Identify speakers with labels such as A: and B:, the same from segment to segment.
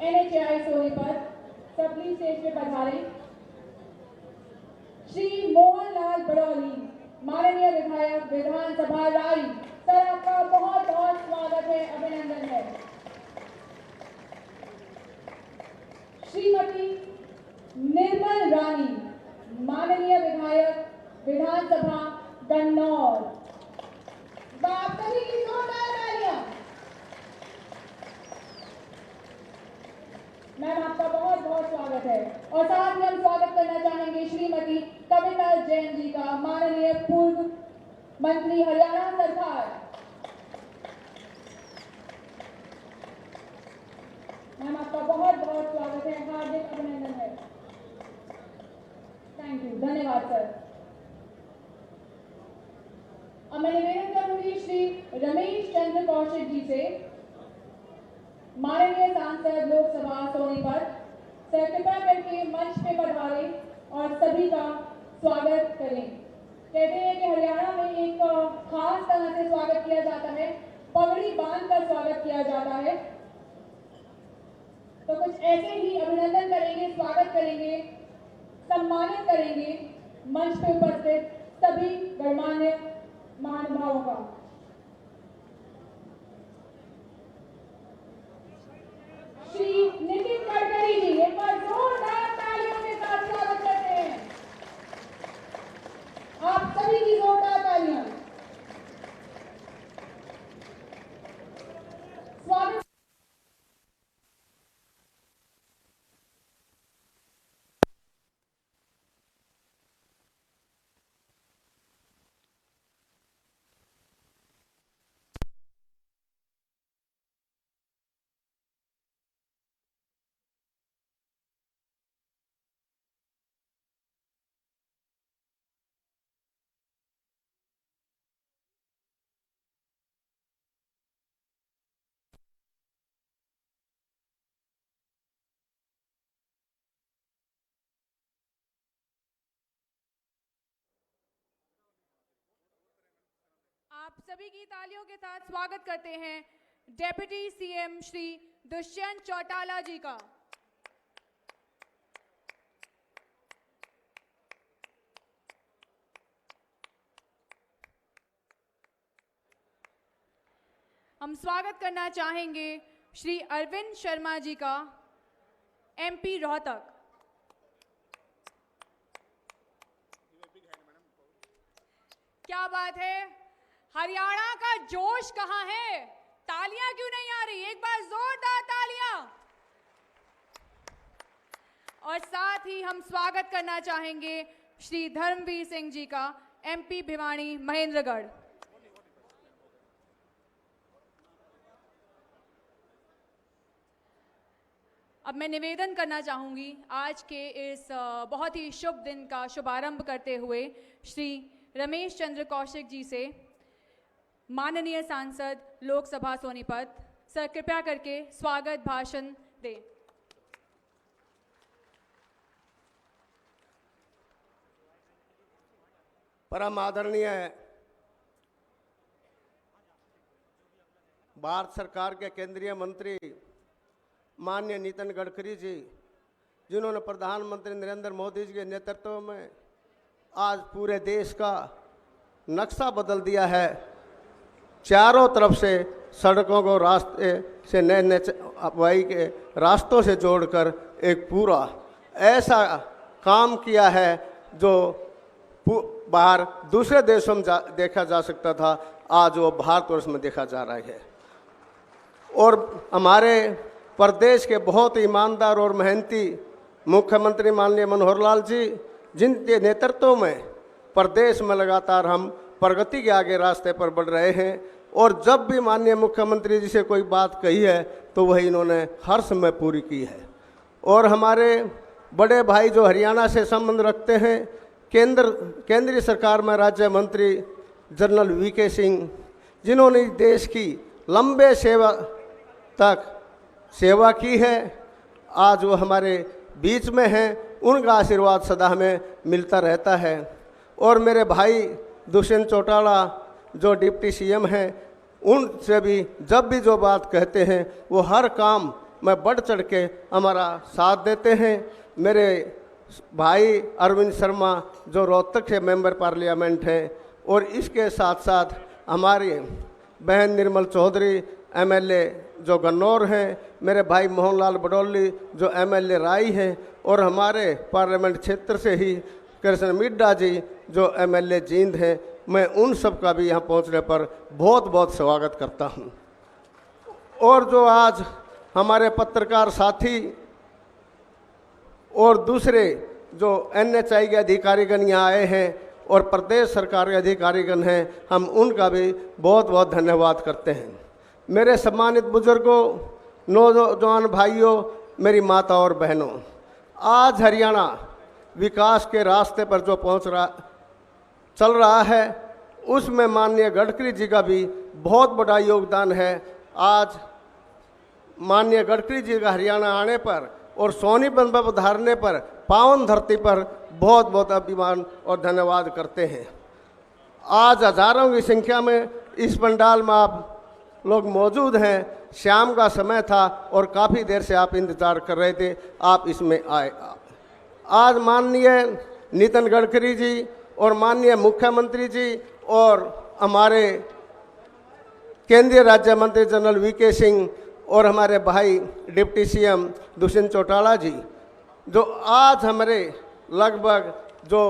A: NHAI Sonipat supply stage पे पधारे श्री मोहनलाल बड़ौली, माननीय विधायक विधानसभा राई। सर, आपका बहुत बहुत स्वागत है, अभिनंदन है। श्रीमती निर्मल रानी, माननीय विधायक विधानसभा गन्नौर। आप सभी की जोरदार तालियां। मैम, आपका बहुत बहुत स्वागत है। और साथ ही हम स्वागत करना चाहेंगे श्रीमती कविता जैन जी का, माननीय पूर्व मंत्री हरियाणा सरकार। मैम, आपका बहुत बहुत स्वागत है, हार्दिक अभिनंदन है। थैंक यू, धन्यवाद सर। अब मैं निवेदन करूंगी श्री रमेश चंद्र कौशिक जी से, माननीय सांसद लोकसभा सोनीपत, सर कृपया करके मंच पे पधारे और सभी का स्वागत करें। कहते हैं कि हरियाणा में एक खास तरह से स्वागत किया जाता है, पगड़ी बांधकर स्वागत किया जाता है। तो कुछ ऐसे ही अभिनंदन करेंगे, स्वागत करेंगे, सम्मानित करेंगे मंच पे उपस्थित सभी गणमान्य महानुभावों का। श्री नितिन गडकरी जी, एक बार जोरदार तालियों के साथ स्वागत करते हैं। आप सभी की जोरदार तालियां। स्वागत। आप सभी की तालियों के साथ स्वागत करते हैं डेप्यूटी सीएम श्री दुष्यंत चौटाला जी का। हम स्वागत करना चाहेंगे श्री अरविंद शर्मा जी का, MP रोहतक। क्या बात है, हरियाणा का जोश कहां है? तालियां क्यों नहीं आ रही? एक बार जोरदार तालियां। और साथ ही हम स्वागत करना चाहेंगे श्री धर्मवीर सिंह जी का, MP भिवानी महेंद्रगढ़। अब मैं निवेदन करना चाहूंगी आज के इस बहुत ही शुभ दिन का शुभारंभ करते हुए श्री रमेश चंद्र कौशिक जी से, माननीय सांसद लोकसभा सोनीपत, सर कृपया करके स्वागत भाषण दें।
B: परम आदरणीय भारत सरकार के केंद्रीय मंत्री माननीय नितिन गडकरी जी, जिन्होंने प्रधानमंत्री नरेंद्र मोदी जी के नेतृत्व में आज पूरे देश का नक्शा बदल दिया है। चारों तरफ से सड़कों को रास्ते से नए हवाई के रास्तों से जोड़कर एक पूरा ऐसा काम किया है जो बाहर दूसरे देशों में देखा जा सकता था, आज वो भारतवर्ष में देखा जा रहा है। और हमारे प्रदेश के बहुत ईमानदार और मेहनती मुख्यमंत्री माननीय मनोहर लाल जी, जिनके नेतृत्व में प्रदेश में लगातार हम प्रगति के आगे रास्ते पर बढ़ रहे हैं। और जब भी माननीय मुख्यमंत्री जी से कोई बात कही है तो वही इन्होंने हर समय पूरी की है। और हमारे बड़े भाई जो हरियाणा से संबंध रखते हैं, केंद्रीय सरकार में राज्य मंत्री जनरल VK सिंह, जिन्होंने देश की लंबे सेवा की है, आज वो हमारे बीच में हैं। उनका आशीर्वाद सदा हमें मिलता रहता है। और मेरे भाई दुष्यंत चौटाला जो डिप्टी CM हैं, उनसे भी जब भी जो बात कहते हैं वो हर काम में बढ़ चढ़ के हमारा साथ देते हैं। मेरे भाई अरविंद शर्मा जो रोहतक से मेंबर पार्लियामेंट हैं, और इसके साथ साथ हमारी बहन निर्मल चौधरी एमएलए जो गन्नौर हैं, मेरे भाई मोहनलाल बडोली जो एमएलए राई हैं, और हमारे पार्लियामेंट क्षेत्र से ही कृष्ण मिड्डा जी जो एमएलए जींद हैं। मैं उन सब का भी यहाँ पहुँचने पर बहुत बहुत स्वागत करता हूँ। और जो आज हमारे पत्रकार साथी और दूसरे जो NHI के अधिकारीगण यहाँ आए हैं और प्रदेश सरकार के अधिकारीगण हैं, हम उनका भी बहुत बहुत धन्यवाद करते हैं। मेरे सम्मानित बुजुर्गों, नौजवान भाइयों, मेरी माता और बहनों, आज हरियाणा विकास के रास्ते पर जो चल रहा है, उसमें माननीय गडकरी जी का भी बहुत बड़ा योगदान है। आज माननीय गडकरी जी का हरियाणा आने पर और सोनीपत पर पधारने पर पावन धरती पर बहुत बहुत अभिमान और धन्यवाद करते हैं। आज हजारों की संख्या में इस पंडाल में आप लोग मौजूद हैं। शाम का समय था और काफ़ी देर से आप इंतज़ार कर रहे थे, आप इसमें आए। आज माननीय नितिन गडकरी जी और माननीय मुख्यमंत्री जी और हमारे केंद्रीय राज्य मंत्री जनरल VK सिंह और हमारे भाई डिप्टी CM दुष्यंत चौटाला जी, जो आज हमारे लगभग जो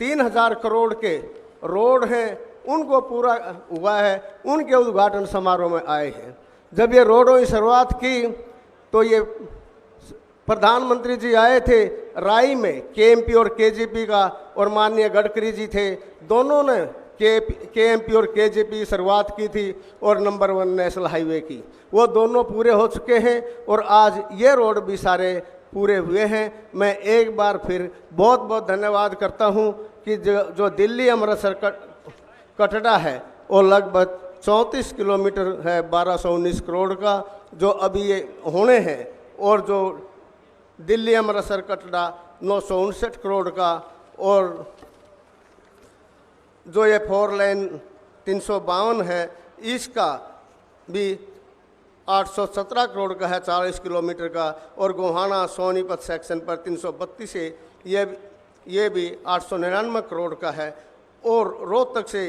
B: 3000 करोड़ के रोड हैं उनको पूरा हुआ है, उनके उद्घाटन समारोह में आए हैं। जब ये रोडों की शुरुआत की तो ये प्रधानमंत्री जी आए थे राई में, KMP और KGP का, और माननीय गडकरी जी थे, दोनों ने KMP और KGP की शुरुआत की थी और नंबर 1 नेशनल हाईवे की। वो दोनों पूरे हो चुके हैं और आज ये रोड भी सारे पूरे हुए हैं। मैं एक बार फिर बहुत बहुत धन्यवाद करता हूँ कि जो दिल्ली अमृतसर कटरा है वो लगभग 34 किलोमीटर है, 1219 करोड़ का जो अभी ये होने हैं, और जो दिल्ली अमृतसर कटरा 959 करोड़ का, और जो ये 4 लेन 352 है इसका भी 817 करोड़ का है, 40 किलोमीटर का, और गोहाना सोनीपत सेक्शन पर 332 है, ये भी 899 करोड़ का है, और रोहतक से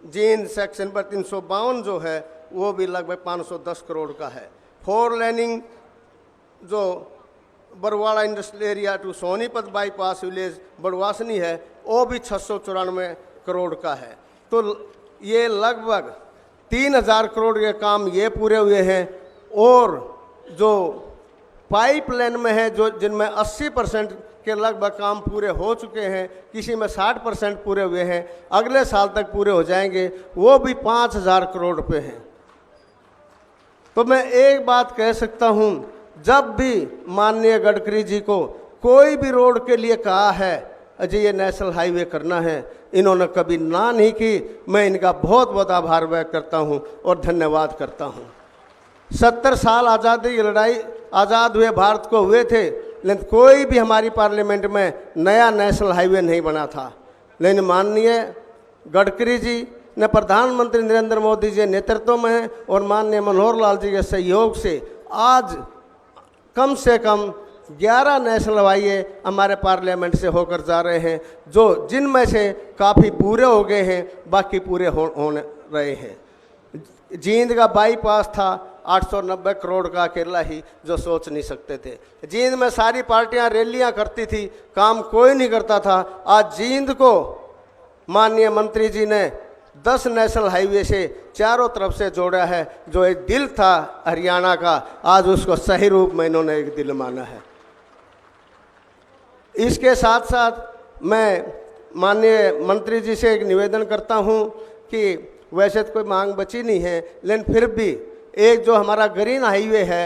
B: जींद सेक्शन पर 352 जो है वो भी लगभग 510 करोड़ का है। 4 लेनिंग जो Barwada industrial area to Sonipat bypass village Badwasni है वो भी 694 करोड़ का है। तो ये लगभग 3000 करोड़ के काम ये पूरे हुए हैं, और जो पाइपलाइन में है जो जिनमें 80% के लगभग काम पूरे हो चुके हैं, किसी में 60% पूरे हुए हैं, अगले साल तक पूरे हो जाएंगे, वो भी 5000 करोड़ रुपए हैं। तो मैं एक बात कह सकता हूँ, जब भी माननीय गडकरी जी को कोई भी रोड के लिए कहा है अजय ये नेशनल हाईवे करना है, इन्होंने कभी ना नहीं की। मैं इनका बहुत बहुत आभार व्यक्त करता हूं और धन्यवाद करता हूं। 70 साल आज़ादी की लड़ाई आज़ाद हुए भारत को हुए थे, लेकिन कोई भी हमारी पार्लियामेंट में नया नेशनल हाईवे नहीं बना था। लेकिन माननीय गडकरी जी ने प्रधानमंत्री नरेंद्र मोदी जी के नेतृत्व में और माननीय मनोहर लाल जी के सहयोग से आज कम से कम 11 नेशनल हाईवे हमारे पार्लियामेंट से होकर जा रहे हैं, जो जिनमें से काफ़ी पूरे हो गए हैं, बाकी पूरे होने रहे हैं। जींद का बाईपास था 890 करोड़ का अकेला ही, जो सोच नहीं सकते थे। जींद में सारी पार्टियां रैलियां करती थी, काम कोई नहीं करता था। आज जींद को माननीय मंत्री जी ने 10 नेशनल हाईवे से चारों तरफ से जोड़ा है। जो एक दिल था हरियाणा का, आज उसको सही रूप में इन्होंने एक दिल माना है। इसके साथ साथ मैं माननीय मंत्री जी से एक निवेदन करता हूं कि वैसे तो कोई मांग बची नहीं है, लेकिन फिर भी एक जो हमारा ग्रीन हाईवे है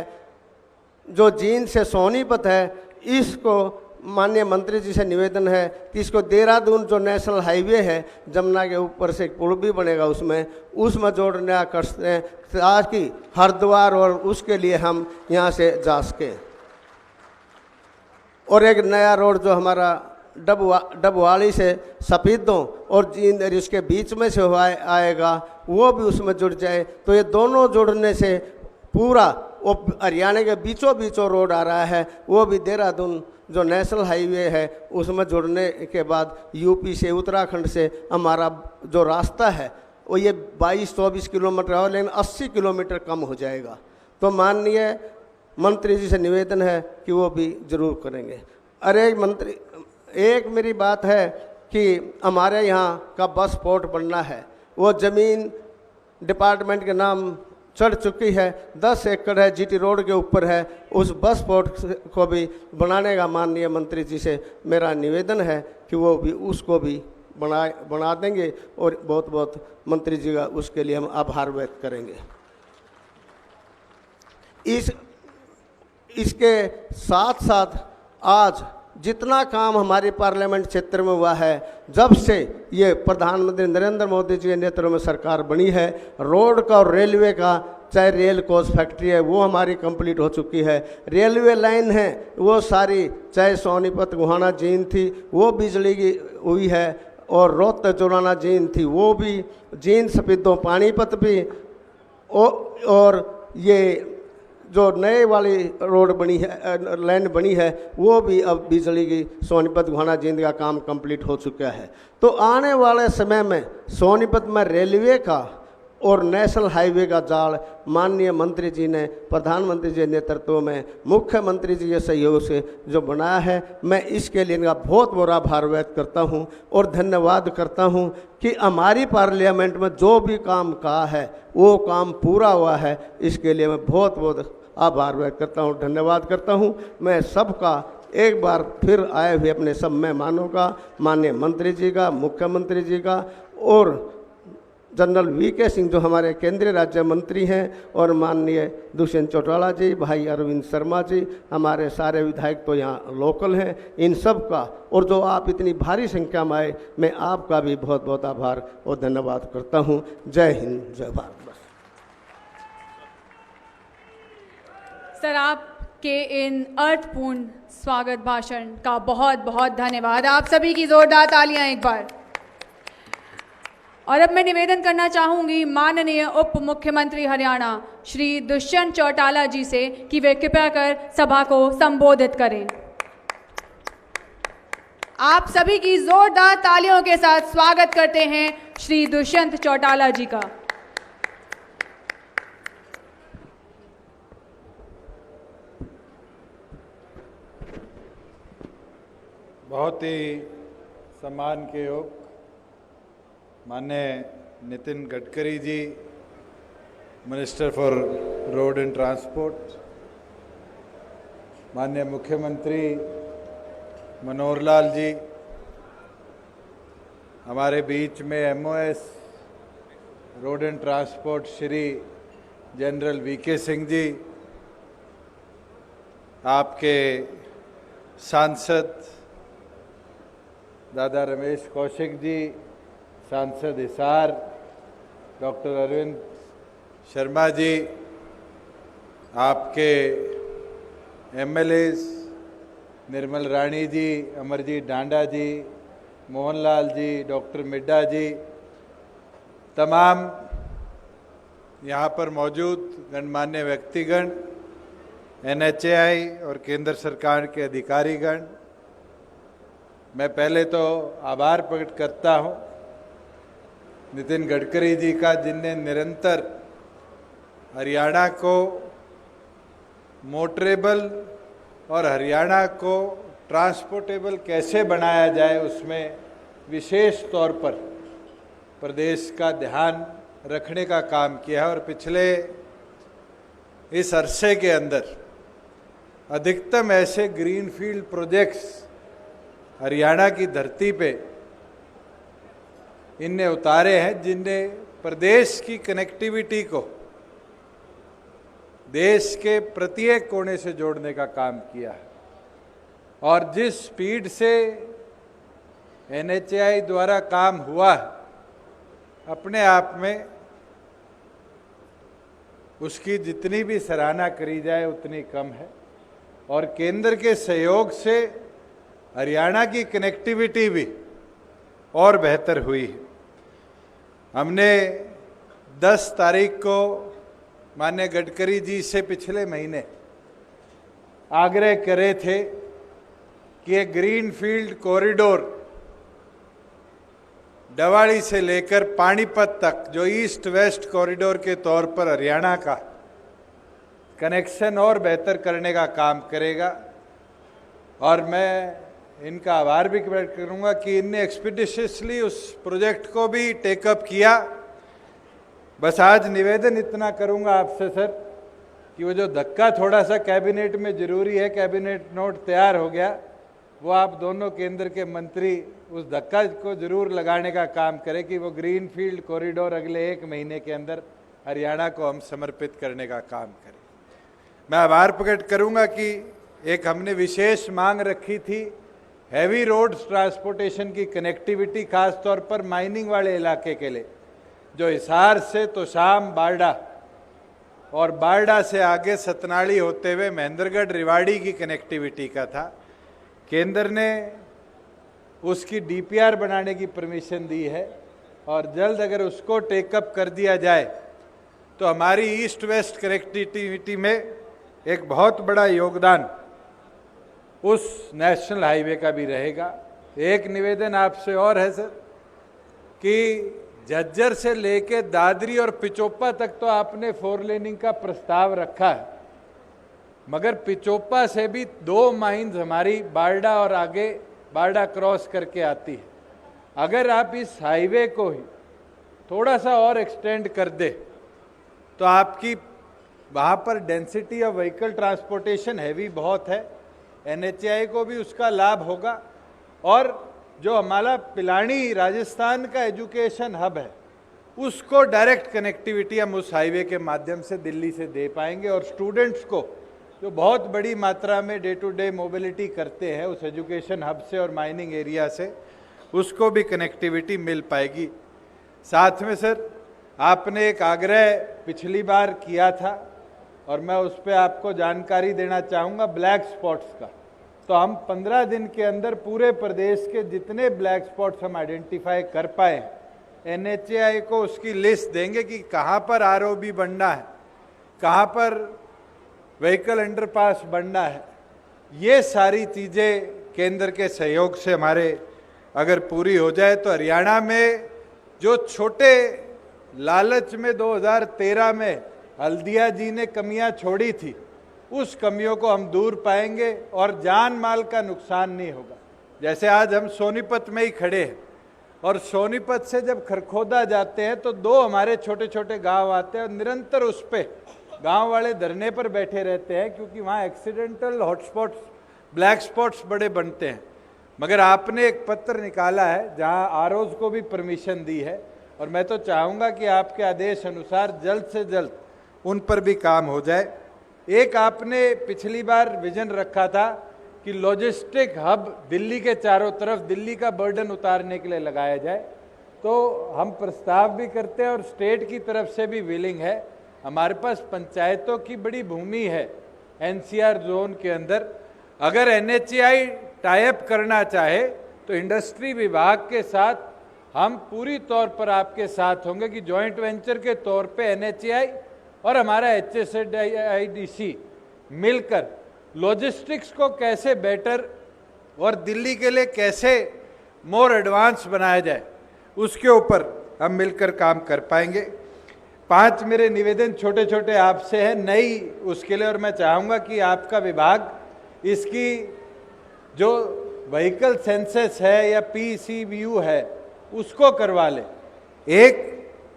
B: जो जींद से सोनीपत है, इसको माननीय मंत्री जी से निवेदन है कि इसको देहरादून जो नेशनल हाईवे है, जमुना के ऊपर से एक पुल भी बनेगा, उसमें जोड़ने कर सकते हैं, ताकि हरिद्वार और उसके लिए हम यहाँ से जा सकें। और एक नया रोड जो हमारा डबवाली से सफीदों और जींद इसके बीच में से आएगा, वो भी उसमें जुड़ जाए, तो ये दोनों जुड़ने से पूरा वो हरियाणा के बीचों बीचों रोड आ रहा है, वो भी देहरादून जो नेशनल हाईवे है उसमें जुड़ने के बाद यूपी से उत्तराखंड से हमारा जो रास्ता है वो ये 22-24 किलोमीटर है, लेकिन 80 किलोमीटर कम हो जाएगा। तो माननीय मंत्री जी से निवेदन है कि वो भी जरूर करेंगे। अरे मंत्री, एक मेरी बात है कि हमारे यहाँ का बस पोर्ट बनना है, वो ज़मीन डिपार्टमेंट के नाम चढ़ चुकी है, 10 एकड़ है, जीटी रोड के ऊपर है। उस बस पोर्ट को भी बनाने का माननीय मंत्री जी से मेरा निवेदन है कि वो भी उसको भी बना देंगे, और बहुत बहुत मंत्री जी का उसके लिए हम आभार व्यक्त करेंगे। इसके साथ साथ आज जितना काम हमारे पार्लियामेंट क्षेत्र में हुआ है, जब से ये प्रधानमंत्री नरेंद्र मोदी जी के नेतृत्व में सरकार बनी है, रोड का और रेलवे का, चाहे रेल कोच फैक्ट्री है वो हमारी कंप्लीट हो चुकी है, रेलवे लाइन है वो सारी, चाहे सोनीपत गुहाना जींद थी वो बिजली की हुई है, और रोहतक जोराना जींद थी वो भी, जींद सफेदों पानीपत भी, और ये जो नए वाली रोड बनी है, लाइन बनी है, वो भी अब बिजली की सोनीपत गुहाना जींद का काम कंप्लीट हो चुका है। तो आने वाले समय में सोनीपत में रेलवे का और नेशनल हाईवे का जाल माननीय मंत्री जी ने, प्रधानमंत्री जी के नेतृत्व में, मुख्यमंत्री जी के सहयोग से जो बनाया है, मैं इसके लिए इनका बहुत बड़ा आभार व्यक्त करता हूं और धन्यवाद करता हूं कि हमारी पार्लियामेंट में जो भी काम कहा है वो काम पूरा हुआ है। इसके लिए मैं बहुत बहुत आभार व्यक्त करता हूं, धन्यवाद करता हूं। मैं सबका एक बार फिर आए हुए अपने सब मेहमानों का, माननीय मंत्री जी का, मुख्यमंत्री जी का, और जनरल वीके सिंह जो हमारे केंद्रीय राज्य मंत्री हैं, और माननीय दुष्यंत चौटाला जी, भाई अरविंद शर्मा जी, हमारे सारे विधायक तो यहाँ लोकल हैं, इन सब का, और जो आप इतनी भारी संख्या में आए, मैं आपका भी बहुत बहुत आभार और धन्यवाद करता हूँ। जय हिंद, जय भारत।
A: सर, आपके इन अर्थपूर्ण स्वागत भाषण का बहुत बहुत धन्यवाद। आप सभी की जोरदार तालियां एक बार। और अब मैं निवेदन करना चाहूंगी माननीय उप मुख्यमंत्री हरियाणा श्री दुष्यंत चौटाला जी से कि वे कृपया कर सभा को संबोधित करें। आप सभी की जोरदार तालियों के साथ स्वागत करते हैं श्री दुष्यंत चौटाला जी का।
C: बहुत ही सम्मान के योग माननीय Nitin Gadkari ji, minister for road and transport, माननीय मुख्यमंत्री मनोहर लाल जी, हमारे बीच में MOS road and transport Shri general V K Singh ji, आपके सांसद दादा रमेश कौशिक जी, सांसद हिसार डॉक्टर अरविंद शर्मा जी, आपके एमएलएस निर्मल रानी जी, अमरजीत डांडा जी, मोहनलाल जी, डॉक्टर मिड्डा जी, तमाम यहाँ पर मौजूद गणमान्य व्यक्तिगण, एनएचएआई और केंद्र सरकार के अधिकारीगण, मैं पहले तो आभार प्रकट करता हूँ नितिन गडकरी जी का, जिनने निरंतर हरियाणा को मोटरेबल और हरियाणा को ट्रांसपोर्टेबल कैसे बनाया जाए उसमें विशेष तौर पर प्रदेश का ध्यान रखने का काम किया है। और पिछले इस अरसे के अंदर अधिकतम ऐसे ग्रीनफील्ड प्रोजेक्ट्स हरियाणा की धरती पे इनने उतारे हैं, जिनने प्रदेश की कनेक्टिविटी को देश के प्रत्येक कोने से जोड़ने का काम किया है। और जिस स्पीड से एनएचएआई द्वारा काम हुआ है, अपने आप में उसकी जितनी भी सराहना करी जाए उतनी कम है। और केंद्र के सहयोग से हरियाणा की कनेक्टिविटी भी और बेहतर हुई है। हमने 10 तारीख को माननीय गडकरी जी से पिछले महीने आग्रह करे थे कि एक ग्रीन फील्ड कॉरिडोर डवाड़ी से लेकर पानीपत तक, जो ईस्ट वेस्ट कॉरिडोर के तौर पर हरियाणा का कनेक्शन और बेहतर करने का काम करेगा। और मैं इनका आभार भी व्यक्त करूंगा कि इनने एक्सपीडिशियसली उस प्रोजेक्ट को भी टेकअप किया। बस आज निवेदन इतना करूंगा आपसे सर कि वो जो धक्का थोड़ा सा कैबिनेट में जरूरी है, कैबिनेट नोट तैयार हो गया, वो आप दोनों केंद्र के मंत्री उस धक्का को जरूर लगाने का काम करें कि वो ग्रीन फील्ड कॉरिडोर अगले 1 महीने के अंदर हरियाणा को हम समर्पित करने का काम करें। मैं आभार प्रकट करूंगा कि एक हमने विशेष मांग रखी थी हैवी रोड्स ट्रांसपोर्टेशन की कनेक्टिविटी, खास तौर पर माइनिंग वाले इलाके के लिए, जो हिसार से तोशाम बारडा और बारडा से आगे सतनाड़ी होते हुए महेंद्रगढ़ रेवाड़ी की कनेक्टिविटी का था। केंद्र ने उसकी डीपीआर बनाने की परमिशन दी है और जल्द अगर उसको टेकअप कर दिया जाए तो हमारी ईस्ट वेस्ट कनेक्टिविटी में एक बहुत बड़ा योगदान उस नेशनल हाईवे का भी रहेगा। एक निवेदन आपसे और है सर कि झज्जर से लेके दादरी और पिचोपा तक तो आपने 4 लेनिंग का प्रस्ताव रखा है, मगर पिचोपा से भी 2 माइंस हमारी बारडा और आगे बारडा क्रॉस करके आती है। अगर आप इस हाईवे को ही थोड़ा सा और एक्सटेंड कर दे तो आपकी वहाँ पर density of vehicle transportation heavy बहुत है, NHAI को भी उसका लाभ होगा। और जो हमारा पिलानी राजस्थान का एजुकेशन हब है उसको डायरेक्ट कनेक्टिविटी हम उस हाईवे के माध्यम से दिल्ली से दे पाएंगे और स्टूडेंट्स को जो बहुत बड़ी मात्रा में डे टू डे मोबिलिटी करते हैं उस एजुकेशन हब से और माइनिंग एरिया से, उसको भी कनेक्टिविटी मिल पाएगी। साथ में सर आपने एक आग्रह पिछली बार किया था और मैं उस पर आपको जानकारी देना चाहूँगा ब्लैक स्पॉट्स का। तो हम 15 दिन के अंदर पूरे प्रदेश के जितने ब्लैक स्पॉट्स हम आइडेंटिफाई कर पाए, NHAI को उसकी लिस्ट देंगे कि कहाँ पर ROB बनना है, कहाँ पर व्हीकल अंडरपास बनना है। ये सारी चीज़ें केंद्र के सहयोग से हमारे अगर पूरी हो जाए तो हरियाणा में जो छोटे लालच में 2013 में हल्दिया जी ने कमियां छोड़ी थी, उस कमियों को हम दूर पाएंगे और जान माल का नुकसान नहीं होगा। जैसे आज हम सोनीपत में ही खड़े हैं और सोनीपत से जब खरखोदा जाते हैं तो 2 हमारे छोटे छोटे गांव आते हैं और निरंतर उस पर गांव वाले धरने पर बैठे रहते हैं क्योंकि वहाँ एक्सीडेंटल हॉटस्पॉट्स, ब्लैक स्पॉट्स बड़े बनते हैं। मगर आपने एक पत्र निकाला है जहाँ ROs को भी परमिशन दी है और मैं तो चाहूँगा कि आपके आदेश अनुसार जल्द से जल्द उन पर भी काम हो जाए। एक आपने पिछली बार विजन रखा था कि लॉजिस्टिक हब दिल्ली के चारों तरफ दिल्ली का बर्डन उतारने के लिए लगाया जाए, तो हम प्रस्ताव भी करते हैं और स्टेट की तरफ से भी विलिंग है। हमारे पास पंचायतों की बड़ी भूमि है NCR जोन के अंदर। अगर NHAI टाई अप करना चाहे तो इंडस्ट्री विभाग के साथ हम पूरी तौर पर आपके साथ होंगे कि जॉइंट वेंचर के तौर पे NHAI और हमारा HSIDC मिलकर लॉजिस्टिक्स को कैसे बेटर और दिल्ली के लिए कैसे मोर एडवांस बनाया जाए, उसके ऊपर हम मिलकर काम कर पाएंगे। 5 मेरे निवेदन छोटे छोटे आपसे हैं नई उसके लिए, और मैं चाहूँगा कि आपका विभाग इसकी जो व्हीकल सेंसस है या PCVU है उसको करवा ले। एक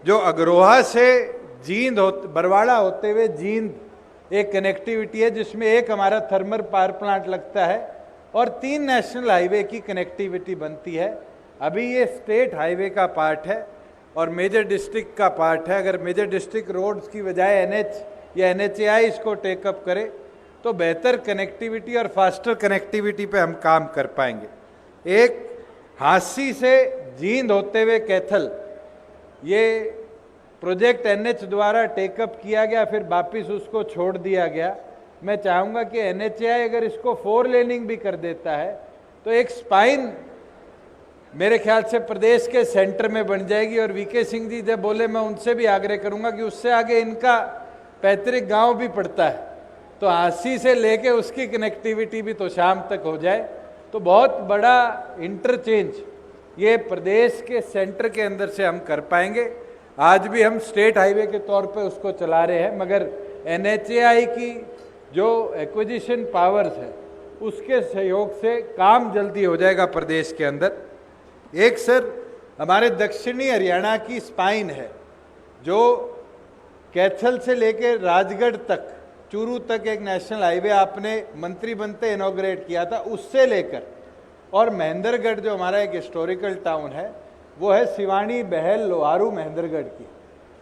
C: जो अग्रोहा से जींद बरवाड़ा होते हुए जींद एक कनेक्टिविटी है जिसमें एक हमारा थर्मल पावर प्लांट लगता है और 3 नेशनल हाईवे की कनेक्टिविटी बनती है। अभी ये स्टेट हाईवे का पार्ट है और मेजर डिस्ट्रिक्ट का पार्ट है। अगर मेजर डिस्ट्रिक्ट रोड्स की बजाय NH या NHAI इसको टेकअप करे तो बेहतर कनेक्टिविटी और फास्टर कनेक्टिविटी पे हम काम कर पाएंगे। एक हांसी से जींद होते हुए कैथल ये प्रोजेक्ट NH द्वारा टेकअप किया गया, फिर वापिस उसको छोड़ दिया गया। मैं चाहूँगा कि NHAI अगर इसको 4 लेनिंग भी कर देता है तो एक स्पाइन मेरे ख्याल से प्रदेश के सेंटर में बन जाएगी। और VK सिंह जी जब बोले, मैं उनसे भी आग्रह करूँगा कि उससे आगे इनका पैतृक गांव भी पड़ता है, तो आसी से लेके उसकी कनेक्टिविटी भी तो शाम तक हो जाए, तो बहुत बड़ा इंटरचेंज ये प्रदेश के सेंटर के अंदर से हम कर पाएंगे। आज भी हम स्टेट हाईवे के तौर पे उसको चला रहे हैं, मगर NHAI की जो एक्विजिशन पावर्स है उसके सहयोग से काम जल्दी हो जाएगा प्रदेश के अंदर। एक सर हमारे दक्षिणी हरियाणा की स्पाइन है जो कैथल से लेकर राजगढ़ तक, चूरू तक एक नेशनल हाईवे आपने मंत्री बनते इनॉग्रेट किया था, उससे लेकर और महेंद्रगढ़ जो हमारा एक हिस्टोरिकल टाउन है वो है सिवानी बहल लोहारू महेंद्रगढ़ की।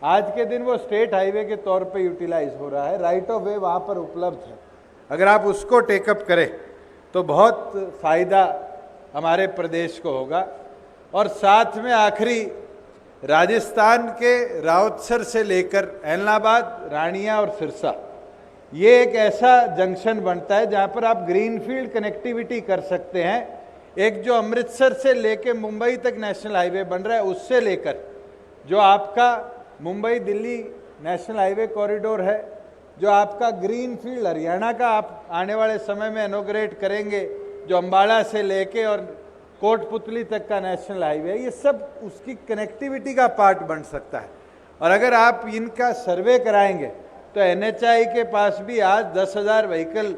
C: आज के दिन वो स्टेट हाईवे के तौर पे यूटिलाइज हो रहा है, राइट ऑफ वे वहाँ पर उपलब्ध है। अगर आप उसको टेकअप करें तो बहुत फायदा हमारे प्रदेश को होगा। और साथ में आखिरी राजस्थान के राउतसर से लेकर एलनाबाद, रानिया और सिरसा, ये एक ऐसा जंक्शन बनता है जहाँ पर आप ग्रीनफील्ड कनेक्टिविटी कर सकते हैं। एक जो अमृतसर से लेकर मुंबई तक नेशनल हाईवे बन रहा है, उससे लेकर जो आपका Mumbai Delhi national highway corridor है, जो आपका ग्रीनफील्ड हरियाणा का आप आने वाले समय में इनॉग्रेट करेंगे, जो अंबाला से लेके और कोटपुतली तक का नेशनल हाईवे है, ये सब उसकी कनेक्टिविटी का पार्ट बन सकता है। और अगर आप इनका सर्वे कराएंगे तो NHAI के पास भी आज 10,000 व्हीकल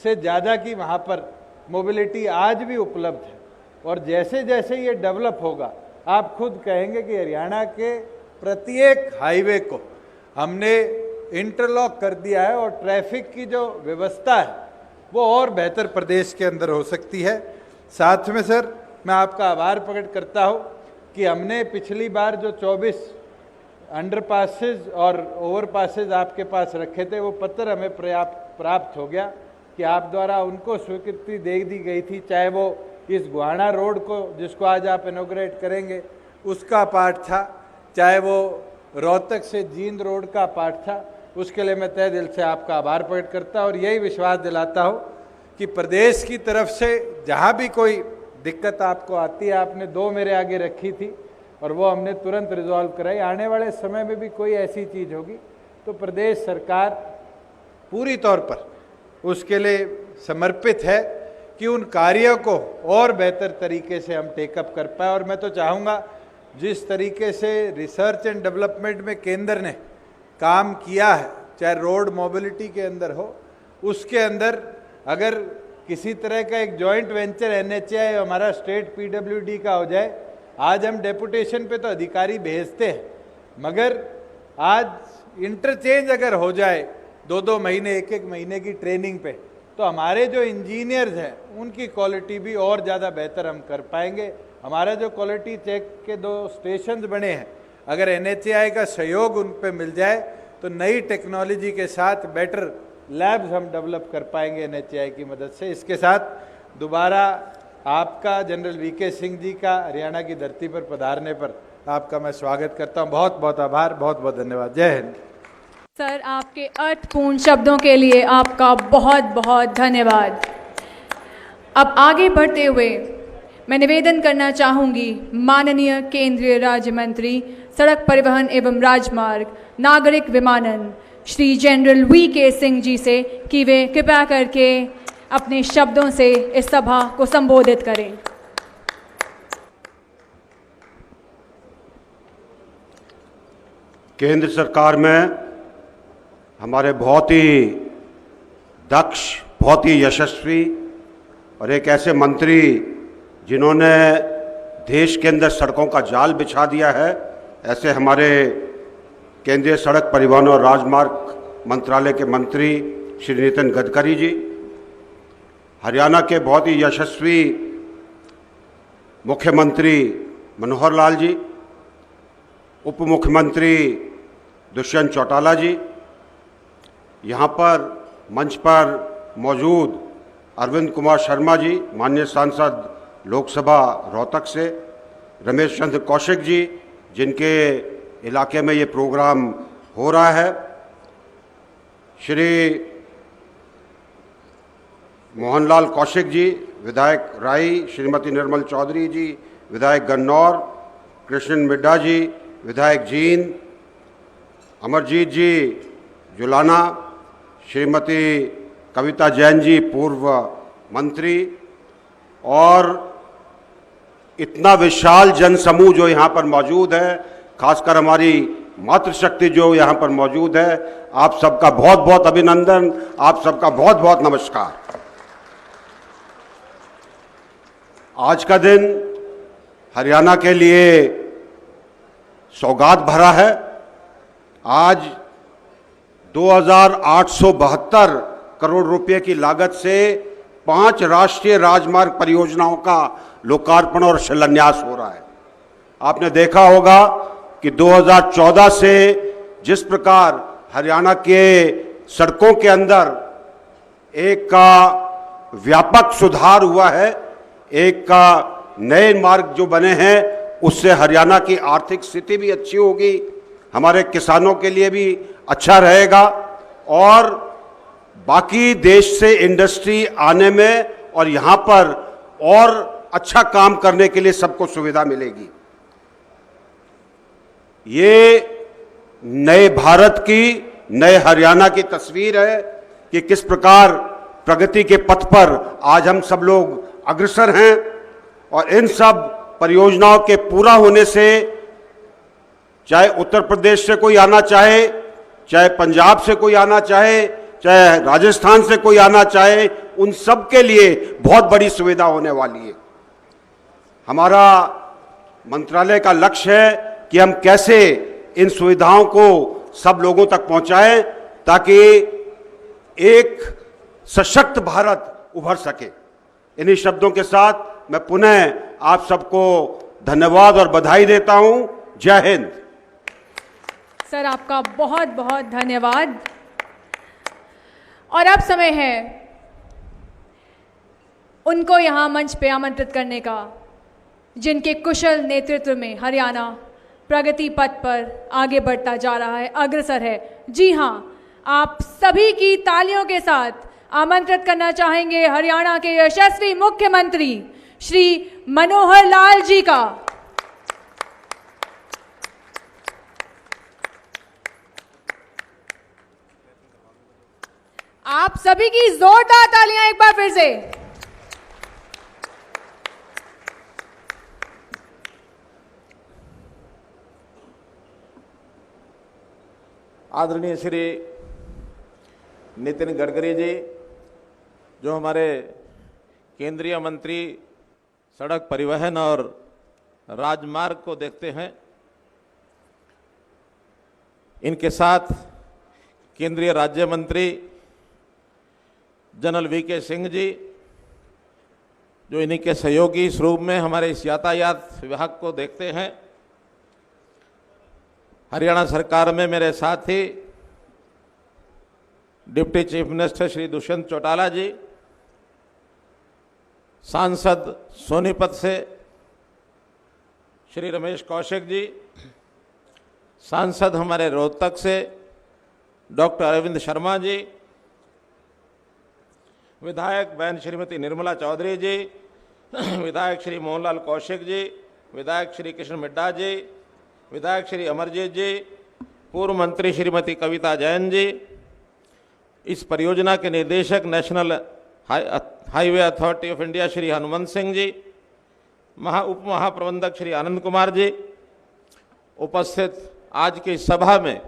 C: से ज़्यादा की वहाँ पर मोबिलिटी आज भी उपलब्ध है। और जैसे जैसे ये डेवलप होगा आप खुद कहेंगे कि हरियाणा के प्रत्येक हाईवे को हमने इंटरलॉक कर दिया है और ट्रैफिक की जो व्यवस्था है वो और बेहतर प्रदेश के अंदर हो सकती है। साथ में सर मैं आपका आभार प्रकट करता हूँ कि हमने पिछली बार जो 24 अंडरपासेज और ओवरपासेज आपके पास रखे थे वो पत्र हमें प्राप्त हो गया कि आप द्वारा उनको स्वीकृति दे दी गई थी, चाहे वो इस गुहाना रोड को जिसको आज आप इनॉग्रेट करेंगे उसका पार्ट था, चाहे वो रोहतक से जींद रोड का पार्ट था। उसके लिए मैं तहे दिल से आपका आभार प्रकट करता हूँ और यही विश्वास दिलाता हूँ कि प्रदेश की तरफ से जहाँ भी कोई दिक्कत आपको आती है, आपने 2 मेरे आगे रखी थी और वो हमने तुरंत रिजॉल्व कराई। आने वाले समय में भी कोई ऐसी चीज़ होगी तो प्रदेश सरकार पूरी तौर पर उसके लिए समर्पित है कि उन कार्यों को और बेहतर तरीके से हम टेकअप कर पाए। और मैं तो चाहूँगा जिस तरीके से रिसर्च एंड डेवलपमेंट में केंद्र ने काम किया है, चाहे रोड मोबिलिटी के अंदर हो, उसके अंदर अगर किसी तरह का एक जॉइंट वेंचर NHAI हमारा स्टेट PWD का हो जाए। आज हम डेपुटेशन पे तो अधिकारी भेजते हैं, मगर आज इंटरचेंज अगर हो जाए 2-2 महीने, 1-1 महीने की ट्रेनिंग पे, तो हमारे जो इंजीनियर्स हैं उनकी क्वालिटी भी और ज़्यादा बेहतर हम कर पाएंगे। हमारा जो क्वालिटी चेक के 2 स्टेशन बने हैं, अगर NHAI का सहयोग उन पे मिल जाए तो नई टेक्नोलॉजी के साथ बेटर लैब्स हम डेवलप कर पाएंगे NHAI की मदद से। इसके साथ दोबारा आपका जनरल VK सिंह जी का हरियाणा की धरती पर पधारने पर आपका मैं स्वागत करता हूं। बहुत बहुत आभार, बहुत बहुत धन्यवाद। जय हिंद।
A: सर, आपके अर्थपूर्ण शब्दों के लिए आपका बहुत बहुत धन्यवाद। अब आगे बढ़ते हुए मैं निवेदन करना चाहूँगी माननीय केंद्रीय राज्य मंत्री सड़क परिवहन एवं राजमार्ग नागरिक विमानन श्री जनरल VK सिंह जी से कि वे कृपया करके अपने शब्दों से इस सभा को संबोधित करें।
D: केंद्र सरकार में हमारे बहुत ही दक्ष, बहुत ही यशस्वी और एक ऐसे मंत्री जिन्होंने देश के अंदर सड़कों का जाल बिछा दिया है, ऐसे हमारे केंद्रीय सड़क परिवहन और राजमार्ग मंत्रालय के मंत्री श्री नितिन गडकरी जी, हरियाणा के बहुत ही यशस्वी मुख्यमंत्री मनोहर लाल जी, उप मुख्यमंत्री दुष्यंत चौटाला जी, यहाँ पर मंच पर मौजूद अरविंद कुमार शर्मा जी, माननीय सांसद लोकसभा रोहतक से, रमेश चंद्र कौशिक जी जिनके इलाके में ये प्रोग्राम हो रहा है, श्री मोहनलाल कौशिक जी विधायक राई, श्रीमती निर्मल चौधरी जी विधायक गन्नौर, कृष्ण मिड्डा जी विधायक जींद, अमरजीत जी जुलाना, श्रीमती कविता जैन जी पूर्व मंत्री, और इतना विशाल जनसमूह जो यहाँ पर मौजूद है, खासकर हमारी मातृशक्ति जो यहाँ पर मौजूद है, आप सबका बहुत बहुत अभिनंदन, आप सबका बहुत बहुत नमस्कार। आज का दिन हरियाणा के लिए सौगात भरा है। आज 2,872 करोड़ रुपए की लागत से 5 राष्ट्रीय राजमार्ग परियोजनाओं का लोकार्पण और शिलान्यास हो रहा है। आपने देखा होगा कि 2014 से जिस प्रकार हरियाणा के सड़कों के अंदर एक का व्यापक सुधार हुआ है, एक का नए मार्ग जो बने हैं, उससे हरियाणा की आर्थिक स्थिति भी अच्छी होगी, हमारे किसानों के लिए भी अच्छा रहेगा और बाकी देश से इंडस्ट्री आने में और यहाँ पर और अच्छा काम करने के लिए सबको सुविधा मिलेगी। ये नए भारत की, नए हरियाणा की तस्वीर है कि किस प्रकार प्रगति के पथ पर आज हम सब लोग अग्रसर हैं और इन सब परियोजनाओं के पूरा होने से चाहे उत्तर प्रदेश से कोई आना चाहे, चाहे पंजाब से कोई आना चाहे, चाहे राजस्थान से कोई आना चाहे, उन सब के लिए बहुत बड़ी सुविधा होने वाली है। हमारा मंत्रालय का लक्ष्य है कि हम कैसे इन सुविधाओं को सब लोगों तक पहुंचाएं ताकि एक सशक्त भारत उभर सके। इन्हीं शब्दों के साथ मैं पुनः आप सबको धन्यवाद और बधाई देता हूं। जय हिंद।
A: सर, आपका बहुत बहुत धन्यवाद। और अब समय है उनको यहाँ मंच पे आमंत्रित करने का, जिनके कुशल नेतृत्व में हरियाणा प्रगति पथ पर आगे बढ़ता जा रहा है, अग्रसर है। जी हाँ, आप सभी की तालियों के साथ आमंत्रित करना चाहेंगे हरियाणा के यशस्वी मुख्यमंत्री श्री मनोहर लाल जी का। आप सभी की जोरदार तालियां एक बार फिर से।
E: आदरणीय श्री नितिन गडकरी जी, जो हमारे केंद्रीय मंत्री सड़क परिवहन और राजमार्ग को देखते हैं, इनके साथ केंद्रीय राज्य मंत्री जनरल वीके सिंह जी, जो इन्हीं के सहयोगी इस रूप में हमारे इस यातायात विभाग को देखते हैं, हरियाणा सरकार में मेरे साथी deputy chief minister Shri Dushyant Chautala ji, सांसद सोनीपत से श्री रमेश कौशिक जी, सांसद हमारे रोहतक से डॉक्टर अरविंद शर्मा जी, विधायक बहन श्रीमती निर्मला चौधरी जी, विधायक श्री मोहनलाल कौशिक जी, विधायक श्री कृष्ण मिड्डा जी, विधायक श्री अमरजीत जी, पूर्व मंत्री श्रीमती कविता जैन जी, इस परियोजना के निदेशक national highway authority of India Shri Hanumant Singh ji, उप महाप्रबंधक श्री आनंद कुमार जी, उपस्थित आज की सभा में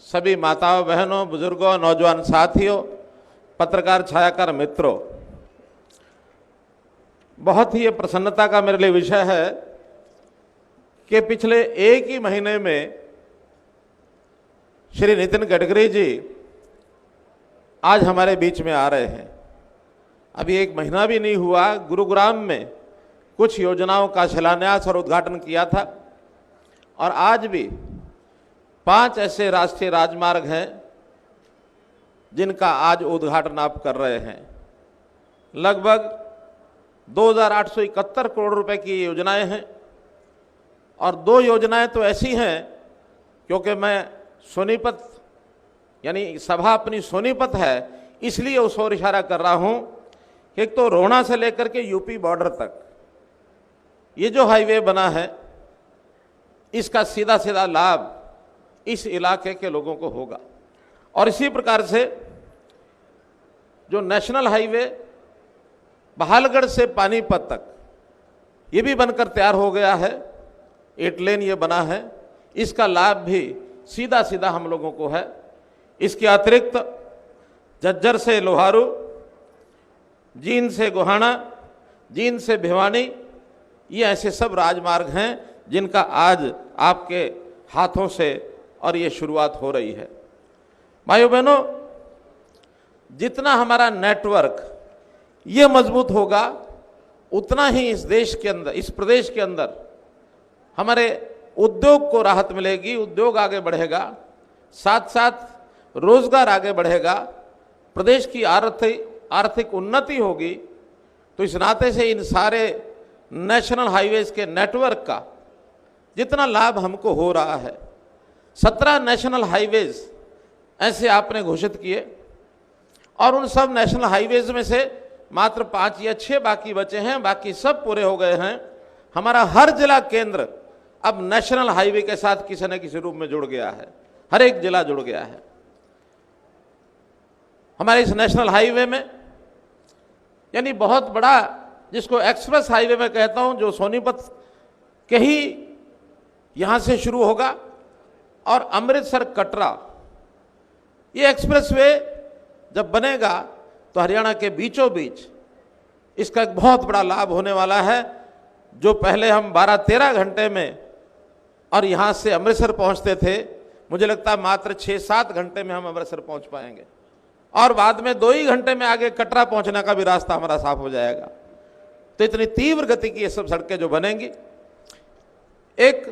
E: सभी माताओं बहनों, बुजुर्गों, नौजवान साथियों, पत्रकार छायाकार मित्रों, बहुत ही ये प्रसन्नता का मेरे लिए विषय है कि पिछले एक ही महीने में श्री नितिन गडकरी जी आज हमारे बीच में आ रहे हैं। अभी एक महीना भी नहीं हुआ, गुरुग्राम में कुछ योजनाओं का शिलान्यास और उद्घाटन किया था और आज भी 5 ऐसे राष्ट्रीय राजमार्ग हैं जिनका आज उद्घाटन आप कर रहे हैं। लगभग 2,871 करोड़ रुपए की योजनाएं हैं और 2 योजनाएं तो ऐसी हैं, क्योंकि मैं सोनीपत यानी सभा अपनी सोनीपत है इसलिए उस ओर इशारा कर रहा हूं। एक तो रोहना से लेकर के यूपी बॉर्डर तक ये जो हाईवे बना है, इसका सीधा सीधा लाभ इस इलाके के लोगों को होगा। और इसी प्रकार से जो नेशनल हाईवे बहालगढ़ से पानीपत तक ये भी बनकर तैयार हो गया है, 8 लेन ये बना है, इसका लाभ भी सीधा सीधा हम लोगों को है। इसके अतिरिक्त झज्जर से लोहारू, जींद से गोहाना, जींद से भिवानी, ये ऐसे सब राजमार्ग हैं जिनका आज आपके हाथों से और ये शुरुआत हो रही है। भाइयों बहनों, जितना हमारा नेटवर्क ये मजबूत होगा उतना ही इस देश के अंदर, इस प्रदेश के अंदर हमारे उद्योग को राहत मिलेगी, उद्योग आगे बढ़ेगा, साथ साथ रोजगार आगे बढ़ेगा, प्रदेश की आर्थिक उन्नति होगी। तो इस नाते से इन सारे नेशनल हाईवेज के नेटवर्क का जितना लाभ हमको हो रहा है, 17 नेशनल हाईवेज ऐसे आपने घोषित किए और उन सब नेशनल हाईवेज में से मात्र 5 या 6 बाकी बचे हैं, बाकी सब पूरे हो गए हैं। हमारा हर जिला केंद्र अब नेशनल हाईवे के साथ किसी न किसी रूप में जुड़ गया है, हर एक जिला जुड़ गया है। हमारे इस नेशनल हाईवे में यानी बहुत बड़ा, जिसको एक्सप्रेस हाईवे में कहता हूं, जो सोनीपत के ही यहां से शुरू होगा और अमृतसर कटरा, ये एक्सप्रेसवे जब बनेगा तो हरियाणा के बीचों बीच इसका एक बहुत बड़ा लाभ होने वाला है। जो पहले हम 12-13 घंटे में और यहां से अमृतसर पहुंचते थे, मुझे लगता है मात्र 6-7 घंटे में हम अमृतसर पहुंच पाएंगे और बाद में 2 ही घंटे में आगे कटरा पहुंचने का भी रास्ता हमारा साफ हो जाएगा। तो इतनी तीव्र गति की ये सब सड़कें जो बनेंगी, एक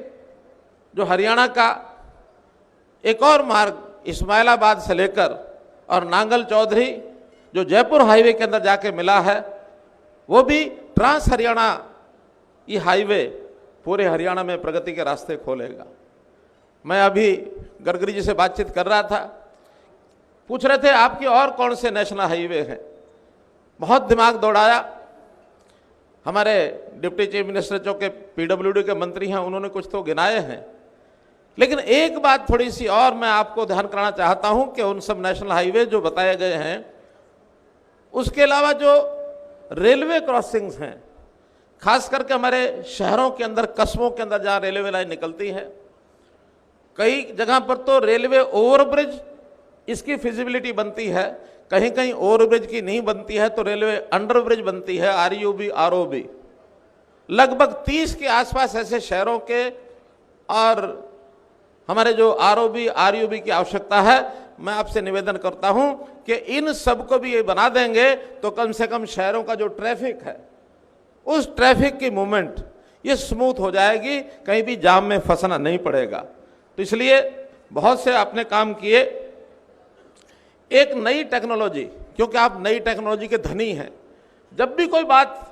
E: जो हरियाणा का एक और मार्ग इस्माइलाबाद से लेकर और नांगल चौधरी जो जयपुर हाईवे के अंदर जाके मिला है, वो भी ट्रांस हरियाणा ये हाईवे पूरे हरियाणा में प्रगति के रास्ते खोलेगा। मैं अभी गडकरी जी से बातचीत कर रहा था, पूछ रहे थे आपके और कौन से नेशनल हाईवे हैं। बहुत दिमाग दौड़ाया। हमारे डिप्टी चीफ मिनिस्टर जो के पीडब्ल्यूडी के मंत्री हैं, उन्होंने कुछ तो गिनाए हैं, लेकिन एक बात थोड़ी सी और मैं आपको ध्यान कराना चाहता हूं कि उन सब नेशनल हाईवे जो बताए गए हैं, उसके अलावा जो रेलवे क्रॉसिंग्स हैं, खास करके हमारे शहरों के अंदर, कस्बों के अंदर जहां रेलवे लाइन निकलती है, कई जगह पर तो रेलवे ओवरब्रिज इसकी फिजिबिलिटी बनती है, कहीं कहीं ओवरब्रिज की नहीं बनती है तो रेलवे अंडरब्रिज बनती है, RUB ROB। लगभग 30 के आसपास ऐसे शहरों के और हमारे जो ROB RUB की आवश्यकता है। मैं आपसे निवेदन करता हूं कि इन सब को भी ये बना देंगे तो कम से कम शहरों का जो ट्रैफिक है, उस ट्रैफिक की मूवमेंट ये स्मूथ हो जाएगी, कहीं भी जाम में फंसना नहीं पड़ेगा। तो इसलिए बहुत से आपने काम किए। एक नई टेक्नोलॉजी, क्योंकि आप नई टेक्नोलॉजी के धनी हैं, जब भी कोई बात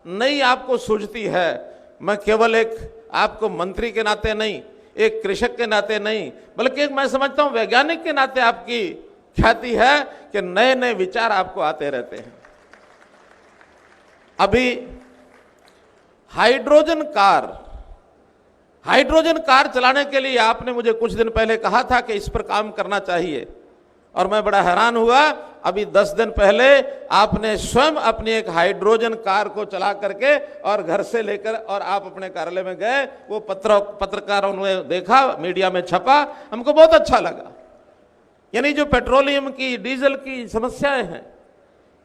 E: नई आपको सूझती है, मैं केवल एक आपको मंत्री के नाते नहीं, एक कृषक के नाते नहीं, बल्कि एक मैं समझता हूं वैज्ञानिक के नाते आपकी ख्याति है कि नए नए विचार आपको आते रहते हैं। अभी हाइड्रोजन कार चलाने के लिए आपने मुझे कुछ दिन पहले कहा था कि इस पर काम करना चाहिए, और मैं बड़ा हैरान हुआ। अभी 10 दिन पहले आपने स्वयं अपनी एक हाइड्रोजन कार को चला करके और घर से लेकर और आप अपने कार्यालय में गए। वो पत्रकारों ने देखा, मीडिया में छपा, हमको बहुत अच्छा लगा। यानी जो पेट्रोलियम की, डीजल की समस्याएं हैं,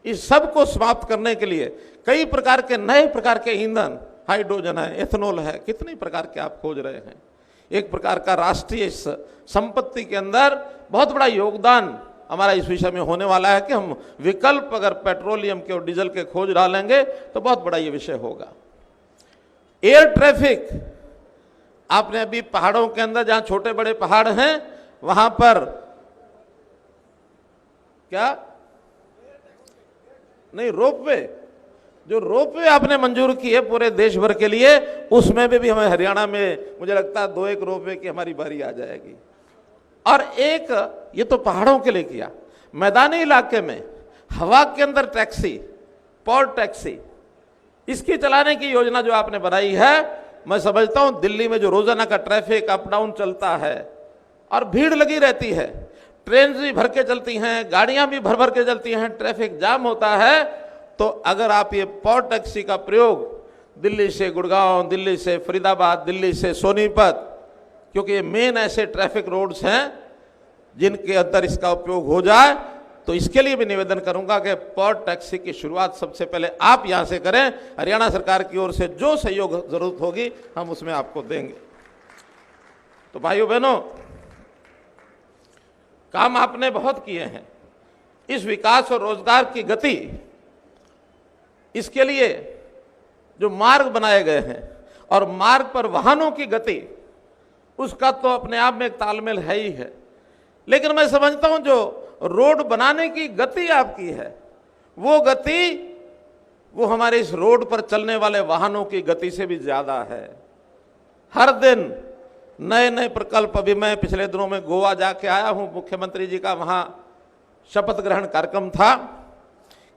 E: इस सब को समाप्त करने के लिए कई प्रकार के नए प्रकार के ईंधन, हाइड्रोजन है, एथेनॉल है, कितने प्रकार के आप खोज रहे हैं। एक प्रकार का राष्ट्रीय संपत्ति के अंदर बहुत बड़ा योगदान हमारा इस विषय में होने वाला है कि हम विकल्प अगर पेट्रोलियम के और डीजल के खोज डालेंगे तो बहुत बड़ा ये विषय होगा। एयर ट्रैफिक, आपने अभी पहाड़ों के अंदर जहां छोटे बड़े पहाड़ हैं वहां पर क्या नहीं, रोपवे, जो रोपवे आपने मंजूर की है पूरे देश भर के लिए, उसमें भी हमें हरियाणा में मुझे लगता है 2-1 रोपवे की हमारी बारी आ जाएगी। और एक ये तो पहाड़ों के लिए किया, मैदानी इलाके में हवा के अंदर टैक्सी, पॉड टैक्सी, इसकी चलाने की योजना जो आपने बनाई है, मैं समझता हूं दिल्ली में जो रोजाना का ट्रैफिक अप डाउन चलता है और भीड़ लगी रहती है, ट्रेन भी भर के चलती हैं, गाड़ियां भी भर भर के चलती हैं, ट्रैफिक जाम होता है, तो अगर आप ये पॉड टैक्सी का प्रयोग दिल्ली से गुड़गांव, दिल्ली से फरीदाबाद, दिल्ली से सोनीपत, क्योंकि ये मेन ऐसे ट्रैफिक रोड्स हैं जिनके अंदर इसका उपयोग हो जाए, तो इसके लिए भी निवेदन करूंगा कि पॉड टैक्सी की शुरुआत सबसे पहले आप यहां से करें। हरियाणा सरकार की ओर से जो सहयोग जरूरत होगी हम उसमें आपको देंगे। तो भाइयों बहनों, काम आपने बहुत किए हैं। इस विकास और रोजगार की गति, इसके लिए जो मार्ग बनाए गए हैं और मार्ग पर वाहनों की गति, उसका तो अपने आप में एक तालमेल है ही है, लेकिन मैं समझता हूं जो रोड बनाने की गति आपकी है, वो गति वो हमारे इस रोड पर चलने वाले वाहनों की गति से भी ज्यादा है। हर दिन नए नए प्रकल्प। अभी मैं पिछले दिनों में गोवा जाके आया हूं, मुख्यमंत्री जी का वहां शपथ ग्रहण कार्यक्रम था।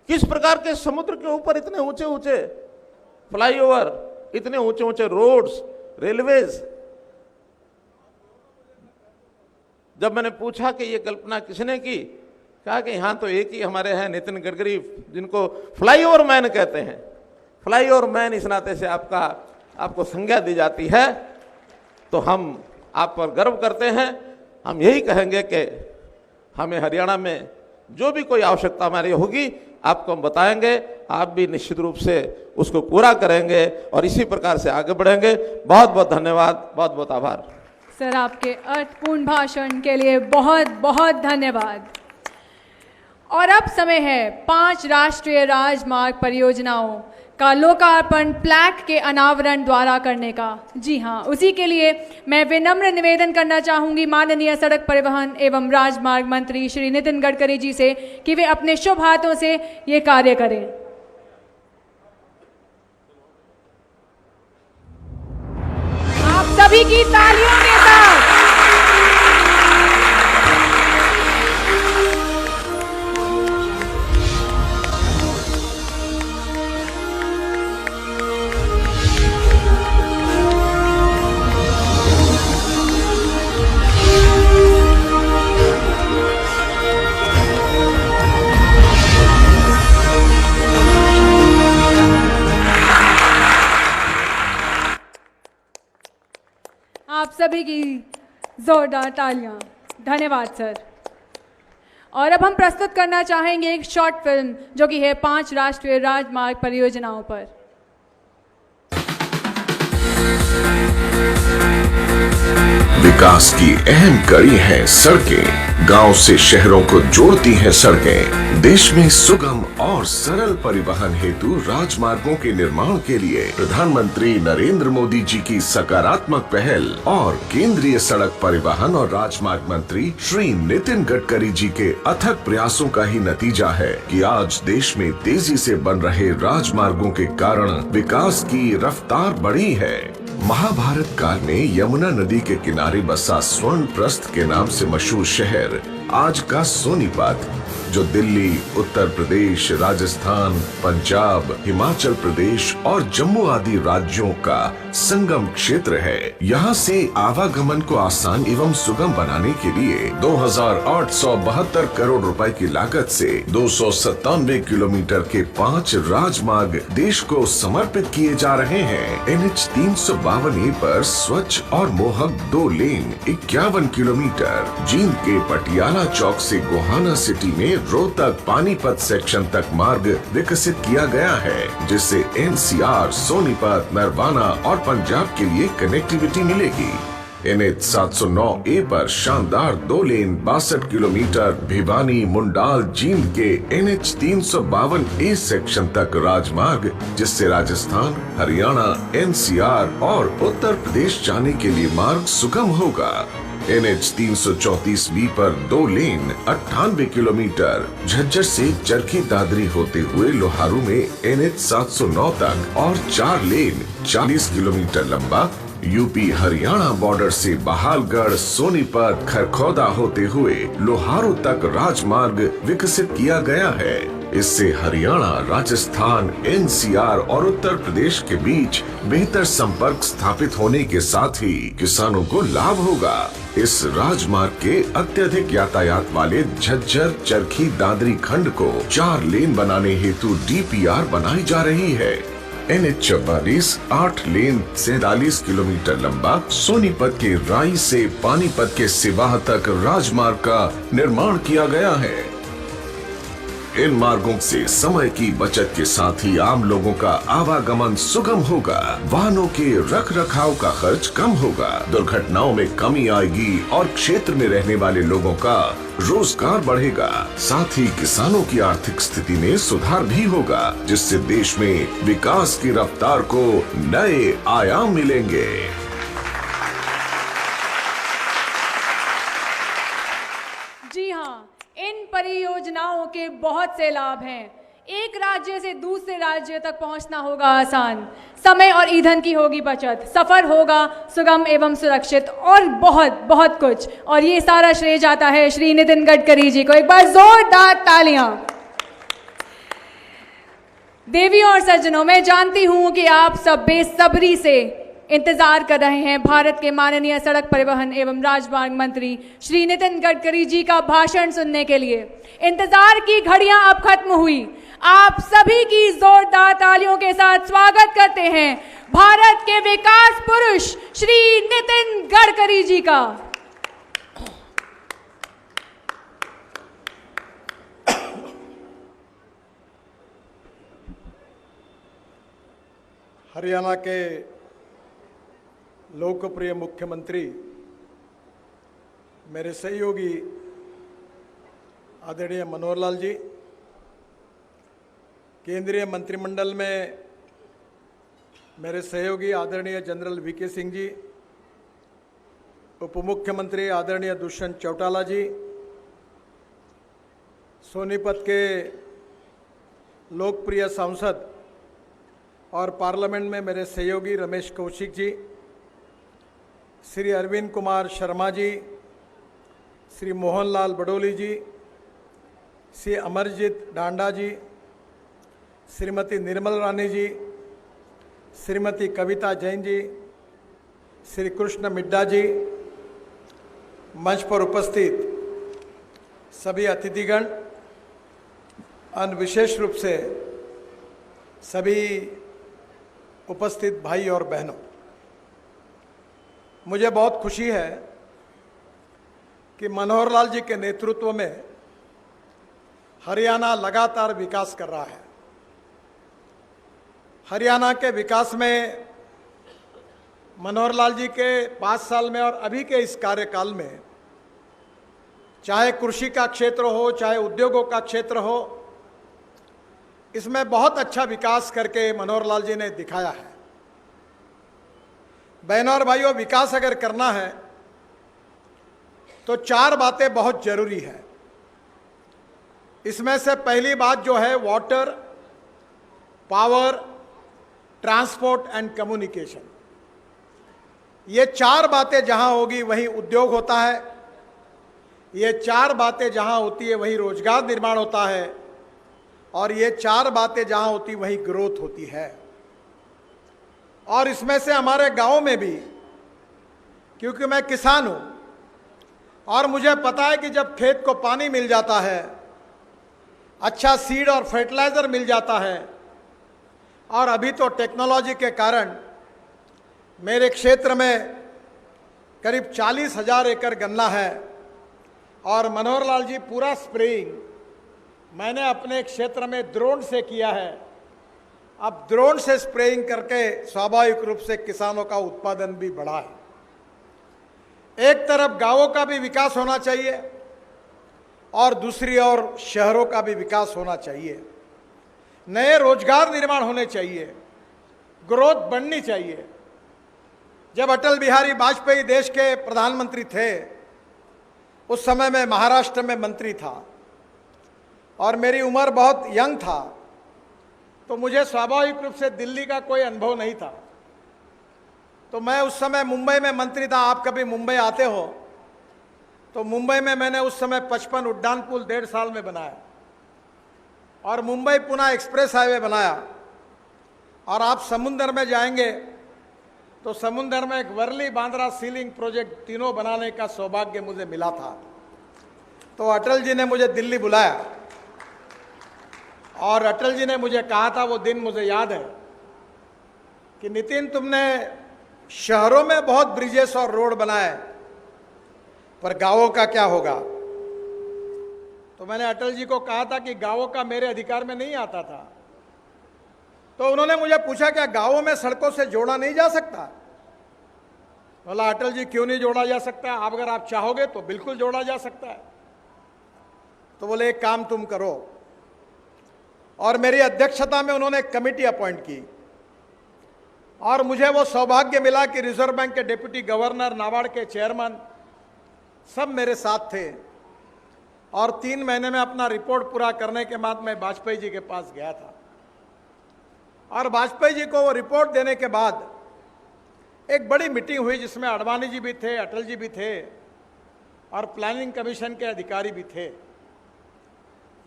E: किस प्रकार के समुद्र के ऊपर इतने ऊंचे ऊंचे फ्लाईओवर, इतने ऊंचे ऊंचे रोड्स, रेलवेज। जब मैंने पूछा कि ये कल्पना किसने की, कहा कि यहां तो एक ही हमारे हैं, नितिन गडकरी, जिनको फ्लाईओवर मैन कहते हैं। फ्लाईओवर मैन इस नाते से आपको संज्ञा दी जाती है, तो हम आप पर गर्व करते हैं। हम यही कहेंगे कि हमें हरियाणा में जो भी कोई आवश्यकता हमारी होगी आपको हम बताएंगे, आप भी निश्चित रूप से उसको पूरा करेंगे और इसी प्रकार से आगे बढ़ेंगे। बहुत बहुत धन्यवाद, बहुत बहुत आभार।
A: सर, आपके अर्थपूर्ण भाषण के लिए बहुत बहुत धन्यवाद। और अब समय है 5 राष्ट्रीय राजमार्ग परियोजनाओं का लोकार्पण प्लैक के अनावरण द्वारा करने का। जी हाँ, उसी के लिए मैं विनम्र निवेदन करना चाहूँगी माननीय सड़क परिवहन एवं राजमार्ग मंत्री श्री नितिन गडकरी जी से कि वे अपने शुभ हाथों से ये कार्य करें। आप सभी की तालियों के साथ आप सभी की जोरदार तालियां। धन्यवाद सर। और अब हम प्रस्तुत करना चाहेंगे एक शॉर्ट फिल्म जो कि है 5 राष्ट्रीय राजमार्ग परियोजनाओं पर।
F: विकास की अहम कड़ी है सड़कें। गांव से शहरों को जोड़ती हैं सड़कें। देश में सुगम और सरल परिवहन हेतु राजमार्गों के निर्माण के लिए प्रधानमंत्री नरेंद्र मोदी जी की सकारात्मक पहल और केंद्रीय सड़क परिवहन और राजमार्ग मंत्री श्री नितिन गडकरी जी के अथक प्रयासों का ही नतीजा है कि आज देश में तेजी से बन रहे राजमार्गों के कारण विकास की रफ्तार बढ़ी है। महाभारत काल में यमुना नदी के किनारे बसा स्वर्णप्रस्थ के नाम से मशहूर शहर आज का सोनीपत, जो दिल्ली, उत्तर प्रदेश, राजस्थान, पंजाब, हिमाचल प्रदेश और जम्मू आदि राज्यों का संगम क्षेत्र है। यहाँ से आवागमन को आसान एवं सुगम बनाने के लिए 2,872 करोड़ रुपए की लागत से 297 किलोमीटर के 5 राजमार्ग देश को समर्पित किए जा रहे हैं। NH 352A पर स्वच्छ और मोहक 2 लेन 51 किलोमीटर, जींद के पटियाला चौक से गोहाना सिटी में रोहतक पानीपत सेक्शन तक मार्ग विकसित किया गया है, जिससे NCR, सोनीपत, नरवाना और पंजाब के लिए कनेक्टिविटी मिलेगी। NH 709A पर शानदार 2 लेन 62 किलोमीटर भिवानी मुंडाल जींद के NH 352A सेक्शन तक राजमार्ग, जिससे राजस्थान, हरियाणा, NCR और उत्तर प्रदेश जाने के लिए मार्ग सुगम होगा। NH 334B पर 2 लेन 98 किलोमीटर झज्जर से चरखी दादरी होते हुए लोहारू में NH 709 तक और 4 लेन 40 किलोमीटर लंबा यूपी हरियाणा बॉर्डर से बहालगढ़, सोनीपत, खरखौदा होते हुए लोहारू तक राजमार्ग विकसित किया गया है। इससे हरियाणा, राजस्थान, एनसीआर और उत्तर प्रदेश के बीच बेहतर संपर्क स्थापित होने के साथ ही किसानों को लाभ होगा। इस राजमार्ग के अत्यधिक यातायात वाले झज्जर, चरखी, दादरी खंड को 4 लेन बनाने हेतु डीपीआर बनाई जा रही है। NH-44 8 लेन 47 किलोमीटर लंबा सोनीपत के राई से पानीपत के सिवाह तक राजमार्ग का निर्माण किया गया है। इन मार्गों से समय की बचत के साथ ही आम लोगों का आवागमन सुगम होगा, वाहनों के रख रखाव का खर्च कम होगा, दुर्घटनाओं में कमी आएगी और क्षेत्र में रहने वाले लोगों का रोजगार बढ़ेगा। साथ ही किसानों की आर्थिक स्थिति में सुधार भी होगा, जिससे देश में विकास की रफ्तार को नए आयाम मिलेंगे।
A: जी हाँ, इन परियोजनाओं के बहुत से लाभ हैं। एक राज्य से दूसरे राज्य तक पहुंचना होगा आसान, समय और ईंधन की होगी बचत, सफर होगा सुगम एवं सुरक्षित और बहुत बहुत कुछ। और ये सारा श्रेय जाता है श्री नितिन गडकरी जी को। एक बार जोरदार तालियां। देवी और सज्जनों, मैं जानती हूं कि आप सब बेसब्री से इंतजार कर रहे हैं भारत के माननीय सड़क परिवहन एवं राजमार्ग मंत्री श्री नितिन गडकरी जी का भाषण सुनने के लिए। इंतजार की घड़ियां अब खत्म हुई। आप सभी की जोरदार तालियों के साथ स्वागत करते हैं भारत के विकास पुरुष श्री नितिन गडकरी जी का।
G: हरियाणा के लोकप्रिय मुख्यमंत्री, मेरे सहयोगी आदरणीय मनोहर लाल जी, केंद्रीय मंत्रिमंडल में मेरे सहयोगी आदरणीय जनरल वीके सिंह जी, उप मुख्यमंत्री आदरणीय दुष्यंत चौटाला जी, सोनीपत के लोकप्रिय सांसद और पार्लियामेंट में मेरे सहयोगी रमेश कौशिक जी, श्री अरविंद कुमार शर्मा जी, श्री मोहनलाल बडोली जी, श्री अमरजीत डांडा जी, श्रीमती निर्मल रानी जी, श्रीमती कविता जैन जी, श्री कृष्ण मिड्डा जी, मंच पर उपस्थित सभी अतिथिगण और विशेष रूप से सभी उपस्थित भाई और बहनों, मुझे बहुत खुशी है कि मनोहर लाल जी के नेतृत्व में हरियाणा लगातार विकास कर रहा है। हरियाणा के विकास में मनोहर लाल जी के 5 साल में और अभी के इस कार्यकाल में, चाहे कृषि का क्षेत्र हो, चाहे उद्योगों का क्षेत्र हो, इसमें बहुत अच्छा विकास करके मनोहर लाल जी ने दिखाया है। बहनों और भाइयों, विकास अगर करना है तो 4 बातें बहुत जरूरी है। इसमें से पहली बात जो है water, power, transport and communication. ये 4 बातें जहां होगी वहीं उद्योग होता है। ये 4 बातें जहां होती है वहीं रोजगार निर्माण होता है। और ये 4 बातें जहां होती वहीं ग्रोथ होती है। और इसमें से हमारे गांव में भी, क्योंकि मैं किसान हूं और मुझे पता है कि जब खेत को पानी मिल जाता है, अच्छा सीड और फर्टिलाइजर मिल जाता है, और अभी तो टेक्नोलॉजी के कारण मेरे क्षेत्र में करीब 40,000 एकड़ गन्ना है और मनोहर लाल जी पूरा स्प्रेइंग मैंने अपने क्षेत्र में ड्रोन से किया है। अब ड्रोन से स्प्रेइंग करके स्वाभाविक रूप से किसानों का उत्पादन भी बढ़ा है। एक तरफ गांवों का भी विकास होना चाहिए और दूसरी ओर शहरों का भी विकास होना चाहिए। नए रोजगार निर्माण होने चाहिए, ग्रोथ बढ़नी चाहिए। जब अटल बिहारी वाजपेयी देश के प्रधानमंत्री थे, उस समय मैं महाराष्ट्र में मंत्री था और मेरी उम्र बहुत यंग था, तो मुझे स्वाभाविक रूप से दिल्ली का कोई अनुभव नहीं था। तो मैं उस समय मुंबई में मंत्री था। आप कभी मुंबई आते हो तो मुंबई में मैंने उस समय 55 उड्डान पुल 1.5 साल में बनाया और मुंबई पुणे एक्सप्रेस हाईवे बनाया। और आप समुंदर में जाएंगे तो समुंदर में एक वर्ली बांद्रा सीलिंग प्रोजेक्ट तीनों बनाने का सौभाग्य मुझे मिला था। तो अटल जी ने मुझे दिल्ली बुलाया और अटल जी ने मुझे कहा था, वो दिन मुझे याद है, कि नितिन तुमने शहरों में बहुत ब्रिजेस और रोड बनाए पर गांवों का क्या होगा। तो मैंने अटल जी को कहा था कि गांवों का मेरे अधिकार में नहीं आता था। तो उन्होंने मुझे पूछा क्या गांवों में सड़कों से जोड़ा नहीं जा सकता। बोला अटल जी क्यों नहीं जोड़ा जा सकता, आप अगर आप चाहोगे तो बिल्कुल जोड़ा जा सकता है। तो बोले एक काम तुम करो, और मेरी अध्यक्षता में उन्होंने एक कमेटी अपॉइंट की और मुझे वो सौभाग्य मिला कि रिजर्व बैंक के डिप्टी गवर्नर, नाबार्ड के चेयरमैन सब मेरे साथ थे। और 3 महीने में अपना रिपोर्ट पूरा करने के बाद मैं वाजपेयी जी के पास गया था और वाजपेयी जी को वो रिपोर्ट देने के बाद एक बड़ी मीटिंग हुई जिसमें आडवाणी जी भी थे, अटल जी भी थे और प्लानिंग कमीशन के अधिकारी भी थे।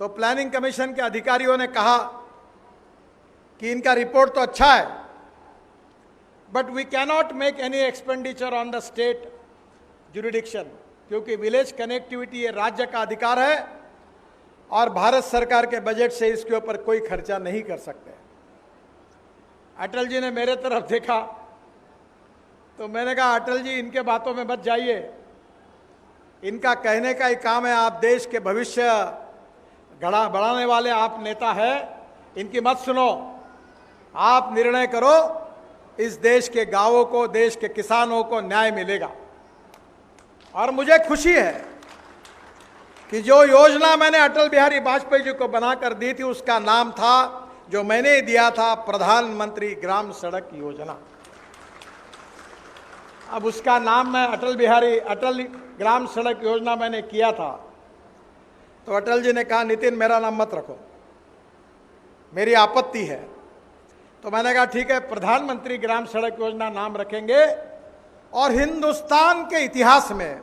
G: तो प्लानिंग कमीशन के अधिकारियों ने कहा कि इनका रिपोर्ट तो अच्छा है but we cannot make any expenditure on the state jurisdiction, क्योंकि विलेज कनेक्टिविटी ये राज्य का अधिकार है और भारत सरकार के बजट से इसके ऊपर कोई खर्चा नहीं कर सकते। अटल जी ने मेरे तरफ देखा तो मैंने कहा अटल जी इनके बातों में मत जाइए, इनका कहने का ही काम है, आप देश के भविष्य बढ़ाने वाले आप नेता हैं, इनकी मत सुनो, आप निर्णय करो, इस देश के गांवों को, देश के किसानों को न्याय मिलेगा। और मुझे खुशी है कि जो योजना मैंने अटल बिहारी वाजपेयी जी को बनाकर दी थी उसका नाम था, जो मैंने दिया था, प्रधानमंत्री ग्राम सड़क योजना। अब उसका नाम मैं अटल ग्राम सड़क योजना मैंने किया था। तो अटल जी ने कहा नितिन मेरा नाम मत रखो, मेरी आपत्ति है। तो मैंने कहा ठीक है, प्रधानमंत्री ग्राम सड़क योजना नाम रखेंगे। और हिंदुस्तान के इतिहास में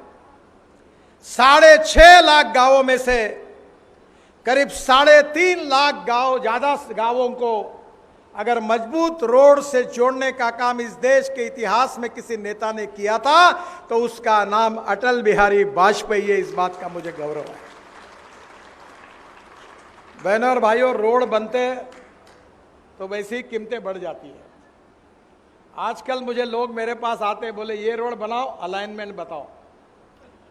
G: 6.5 लाख गांवों में से करीब 3.5 लाख गांव, ज्यादा गांवों को अगर मजबूत रोड से जोड़ने का काम इस देश के इतिहास में किसी नेता ने किया था तो उसका नाम अटल बिहारी वाजपेयी है। इस बात का मुझे गौरव है। बहनों और भाइयों, रोड बनते तो वैसी ही कीमतें बढ़ जाती है। आजकल मुझे लोग मेरे पास आते, बोले ये रोड बनाओ, अलाइनमेंट बताओ।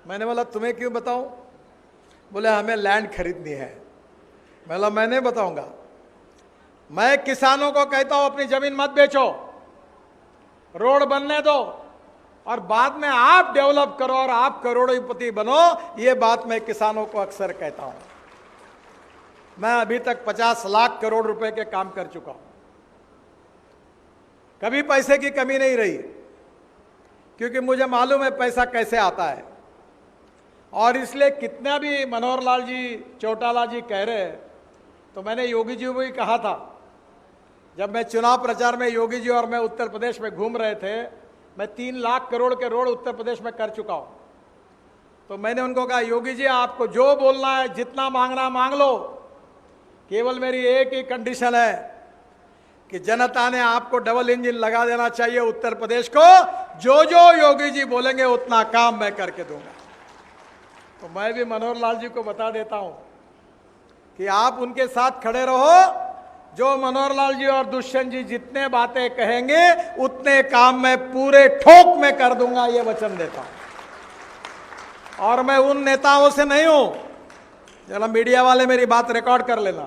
G: मैंने बोला तुम्हें क्यों बताऊं? बोले हमें लैंड खरीदनी है। बोला मैं नहीं बताऊंगा, मैं किसानों को कहता हूं अपनी जमीन मत बेचो, रोड बनने दो और बाद में आप डेवलप करो और आप करोड़पति बनो। ये बात मैं किसानों को अक्सर कहता हूं। मैं अभी तक 50 लाख करोड़ रुपए के काम कर चुका हूं, कभी पैसे की कमी नहीं रही, क्योंकि मुझे मालूम है पैसा कैसे आता है। और इसलिए कितना भी मनोहर लाल जी, चौटाला जी कह रहे हैं, तो मैंने योगी जी को भी कहा था, जब मैं चुनाव प्रचार में योगी जी और मैं उत्तर प्रदेश में घूम रहे थे, मैं 3 लाख करोड़ के रोड उत्तर प्रदेश में कर चुका हूं। तो मैंने उनको कहा योगी जी आपको जो बोलना है, जितना मांगना मांग लो, केवल मेरी एक ही कंडीशन है कि जनता ने आपको डबल इंजन लगा देना चाहिए उत्तर प्रदेश को। जो जो योगी जी बोलेंगे उतना काम मैं करके दूंगा। तो मैं भी मनोहर लाल जी को बता देता हूं कि आप उनके साथ खड़े रहो। जो मनोहर लाल जी और दुष्यंत जी जितने बातें कहेंगे उतने काम मैं पूरे ठोक में कर दूंगा, ये वचन देता हूं। और मैं उन नेताओं से नहीं हूं, जरा मीडिया वाले मेरी बात रिकॉर्ड कर लेना,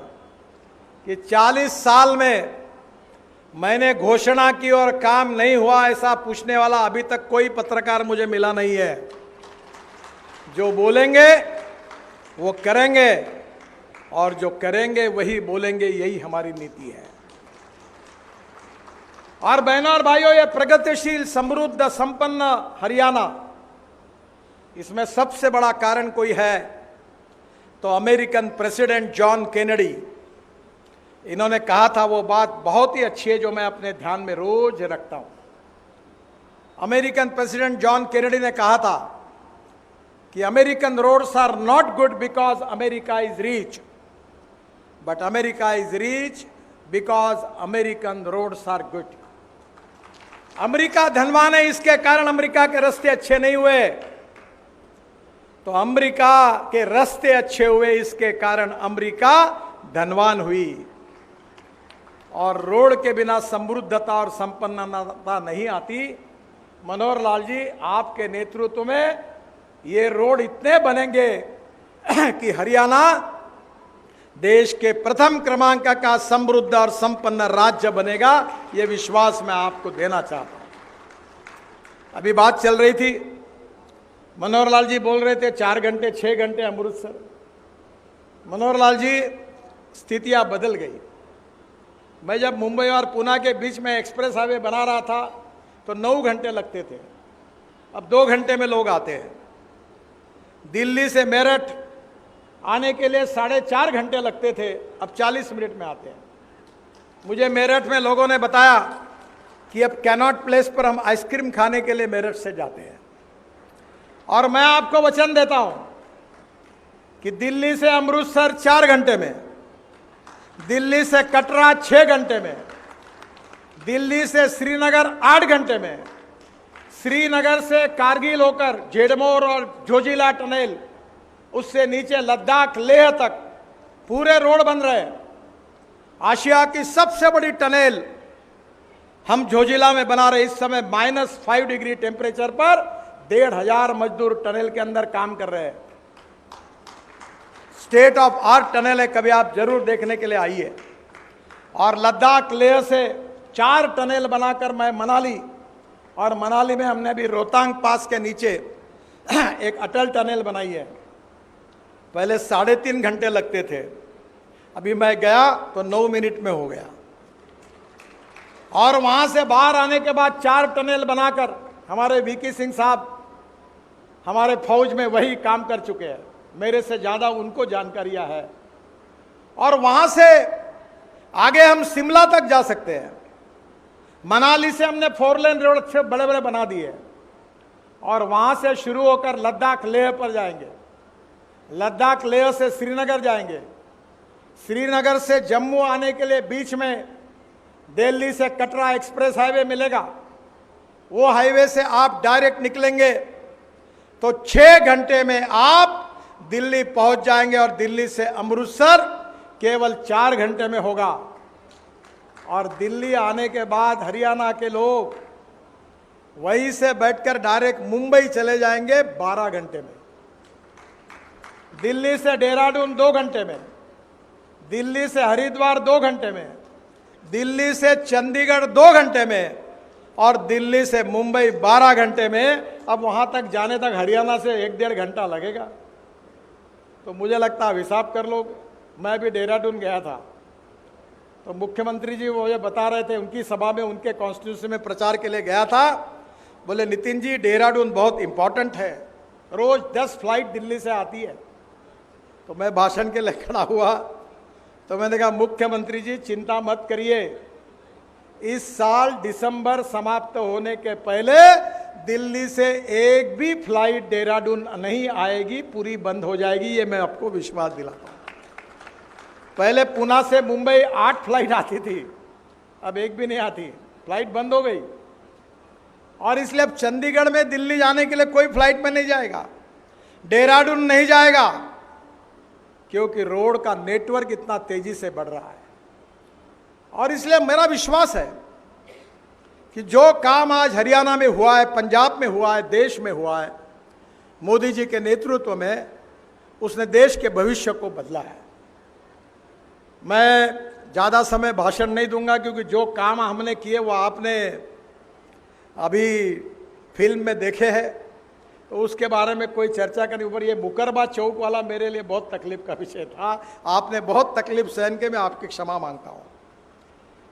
G: कि 40 साल में मैंने घोषणा की और काम नहीं हुआ ऐसा पूछने वाला अभी तक कोई पत्रकार मुझे मिला नहीं है। जो बोलेंगे वो करेंगे और जो करेंगे वही बोलेंगे, यही हमारी नीति है। और बहनों और भाइयों, ये प्रगतिशील, समृद्ध, संपन्न हरियाणा, इसमें सबसे बड़ा कारण कोई है तो अमेरिकन प्रेसिडेंट जॉन केनेडी, इन्होंने कहा था, वो बात बहुत ही अच्छी है जो मैं अपने ध्यान में रोज रखता हूं। अमेरिकन प्रेसिडेंट जॉन केनेडी ने कहा था कि American roads are not good because America is rich, but America is rich because American roads are good. America धनवान है, इसके कारण अमेरिका के रास्ते अच्छे नहीं हुए, तो अमेरिका के रास्ते अच्छे हुए, इसके कारण अमेरिका धनवान हुई। और रोड के बिना समृद्धता और संपन्नता नहीं आती। मनोहर लाल जी, आपके नेतृत्व में ये रोड इतने बनेंगे कि हरियाणा देश के प्रथम क्रमांक का समृद्ध और संपन्न राज्य बनेगा, ये विश्वास मैं आपको देना चाहता हूं। अभी बात चल रही थी, मनोहर लाल जी बोल रहे थे 4 घंटे 6 घंटे अमृतसर। मनोहर लाल जी, स्थितियां बदल गई। मैं जब मुंबई और पुणे के बीच में एक्सप्रेस हाईवे बना रहा था तो 9 घंटे लगते थे, अब 2 घंटे में लोग आते हैं। दिल्ली से मेरठ आने के लिए 4.5 घंटे लगते थे, अब 40 मिनट में आते हैं। मुझे मेरठ में लोगों ने बताया कि अब कैनॉट प्लेस पर हम आइसक्रीम खाने के लिए मेरठ से जाते हैं। और मैं आपको वचन देता हूं कि दिल्ली से अमृतसर 4 घंटे में, दिल्ली से कटरा 6 घंटे में, दिल्ली से श्रीनगर 8 घंटे में, श्रीनगर से कारगिल होकर जेडमोर और जोजिला टनल, उससे नीचे लद्दाख लेह तक पूरे रोड बन रहे हैं। आशिया की सबसे बड़ी टनल हम जोजिला में बना रहे। इस समय -5 डिग्री टेम्परेचर पर 1,500 मजदूर टनल के अंदर काम कर रहे हैं। स्टेट ऑफ आर्ट टनल है, कभी आप जरूर देखने के लिए आइए। और लद्दाख लेह से 4 टनल बनाकर मैं मनाली, और मनाली में हमने अभी रोहतांग पास के नीचे एक अटल टनल बनाई है। पहले 3.5 घंटे लगते थे, अभी मैं गया तो 9 मिनट में हो गया। और वहां से बाहर आने के बाद 4 टनल बनाकर हमारे वीके सिंह साहब हमारे फौज में वही काम कर चुके हैं, मेरे से ज्यादा उनको जानकारियां है। और वहां से आगे हम शिमला तक जा सकते हैं। मनाली से हमने 4 लेन रोड अच्छे बड़े बड़े बना दिए, और वहां से शुरू होकर लद्दाख लेह पर जाएंगे, लद्दाख लेह से श्रीनगर जाएंगे, श्रीनगर से जम्मू आने के लिए बीच में दिल्ली से कटरा एक्सप्रेस हाईवे मिलेगा। वो हाईवे से आप डायरेक्ट निकलेंगे तो 6 घंटे में आप दिल्ली पहुंच जाएंगे, और दिल्ली से अमृतसर केवल 4 घंटे में होगा। और दिल्ली आने के बाद हरियाणा के लोग वहीं से बैठकर डायरेक्ट मुंबई चले जाएंगे 12 घंटे में। दिल्ली से देहरादून 2 घंटे में, दिल्ली से हरिद्वार 2 घंटे में, दिल्ली से चंडीगढ़ 2 घंटे में, और दिल्ली से मुंबई 12 घंटे में। अब वहां तक जाने तक हरियाणा से 1-1.5 घंटा लगेगा। तो मुझे लगता है हिसाब कर लो। मैं भी देहरादून गया था तो मुख्यमंत्री जी वो ये बता रहे थे, उनकी सभा में, उनके कॉन्स्टिट्यूंसी में प्रचार के लिए गया था। बोले नितिन जी, देहरादून बहुत इंपॉर्टेंट है, रोज 10 फ्लाइट दिल्ली से आती है। तो मैं भाषण के लिए खड़ा हुआ तो मैंने कहा, मुख्यमंत्री जी चिंता मत करिए, इस साल दिसंबर समाप्त होने के पहले दिल्ली से एक भी फ्लाइट देहरादून नहीं आएगी, पूरी बंद हो जाएगी, ये मैं आपको विश्वास दिलाता हूं। पहले पुणे से मुंबई 8 फ्लाइट आती थी, अब एक भी नहीं आती, फ्लाइट बंद हो गई। और इसलिए अब चंडीगढ़ में दिल्ली जाने के लिए कोई फ्लाइट में नहीं जाएगा, देहरादून नहीं जाएगा, क्योंकि रोड का नेटवर्क इतना तेजी से बढ़ रहा है। और इसलिए मेरा विश्वास है कि जो काम आज हरियाणा में हुआ है, पंजाब में हुआ है, देश में हुआ है, मोदी जी के नेतृत्व में, उसने देश के भविष्य को बदला है। मैं ज़्यादा समय भाषण नहीं दूंगा, क्योंकि जो काम हमने किए वो आपने अभी फिल्म में देखे हैं, तो उसके बारे में कोई चर्चा करने ऊपर। ये मुकरबा चौक वाला मेरे लिए बहुत तकलीफ का विषय था, आपने बहुत तकलीफ सहन के, मैं आपकी क्षमा मांगता हूँ,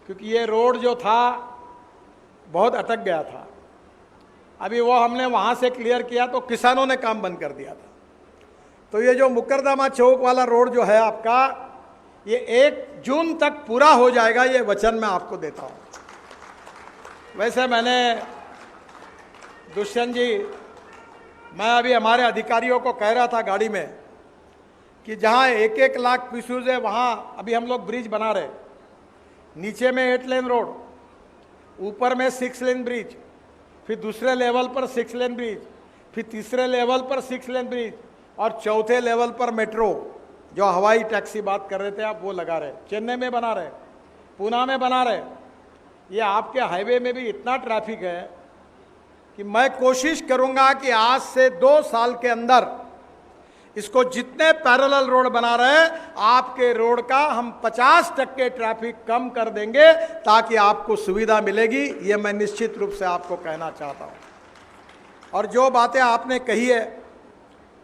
G: क्योंकि ये रोड जो था बहुत अटक गया था। अभी वो हमने वहाँ से क्लियर किया तो किसानों ने काम बंद कर दिया था। तो ये जो मुकरदमा चौक वाला रोड जो है आपका, ये 1 जून तक पूरा हो जाएगा, ये वचन मैं आपको देता हूँ। वैसे मैंने दुष्यंत जी, मैं अभी हमारे अधिकारियों को कह रहा था गाड़ी में कि जहाँ 1-1 लाख पीसूज है वहाँ अभी हम लोग ब्रिज बना रहे। नीचे में 8 लेन रोड, ऊपर में 6 लेन ब्रिज, फिर दूसरे लेवल पर 6 लेन ब्रिज, फिर तीसरे लेवल पर 6 लेन ब्रिज और चौथे लेवल पर मेट्रो, जो हवाई टैक्सी बात कर रहे थे आप, वो लगा रहे। चेन्नई में बना रहे, पूना में बना रहे। ये आपके हाईवे में भी इतना ट्रैफिक है कि मैं कोशिश करूंगा कि आज से 2 साल के अंदर इसको जितने पैरेलल रोड बना रहे हैं, आपके रोड का हम 50% ट्रैफिक कम कर देंगे ताकि आपको सुविधा मिलेगी। ये मैं निश्चित रूप से आपको कहना चाहता हूं। और जो बातें आपने कही है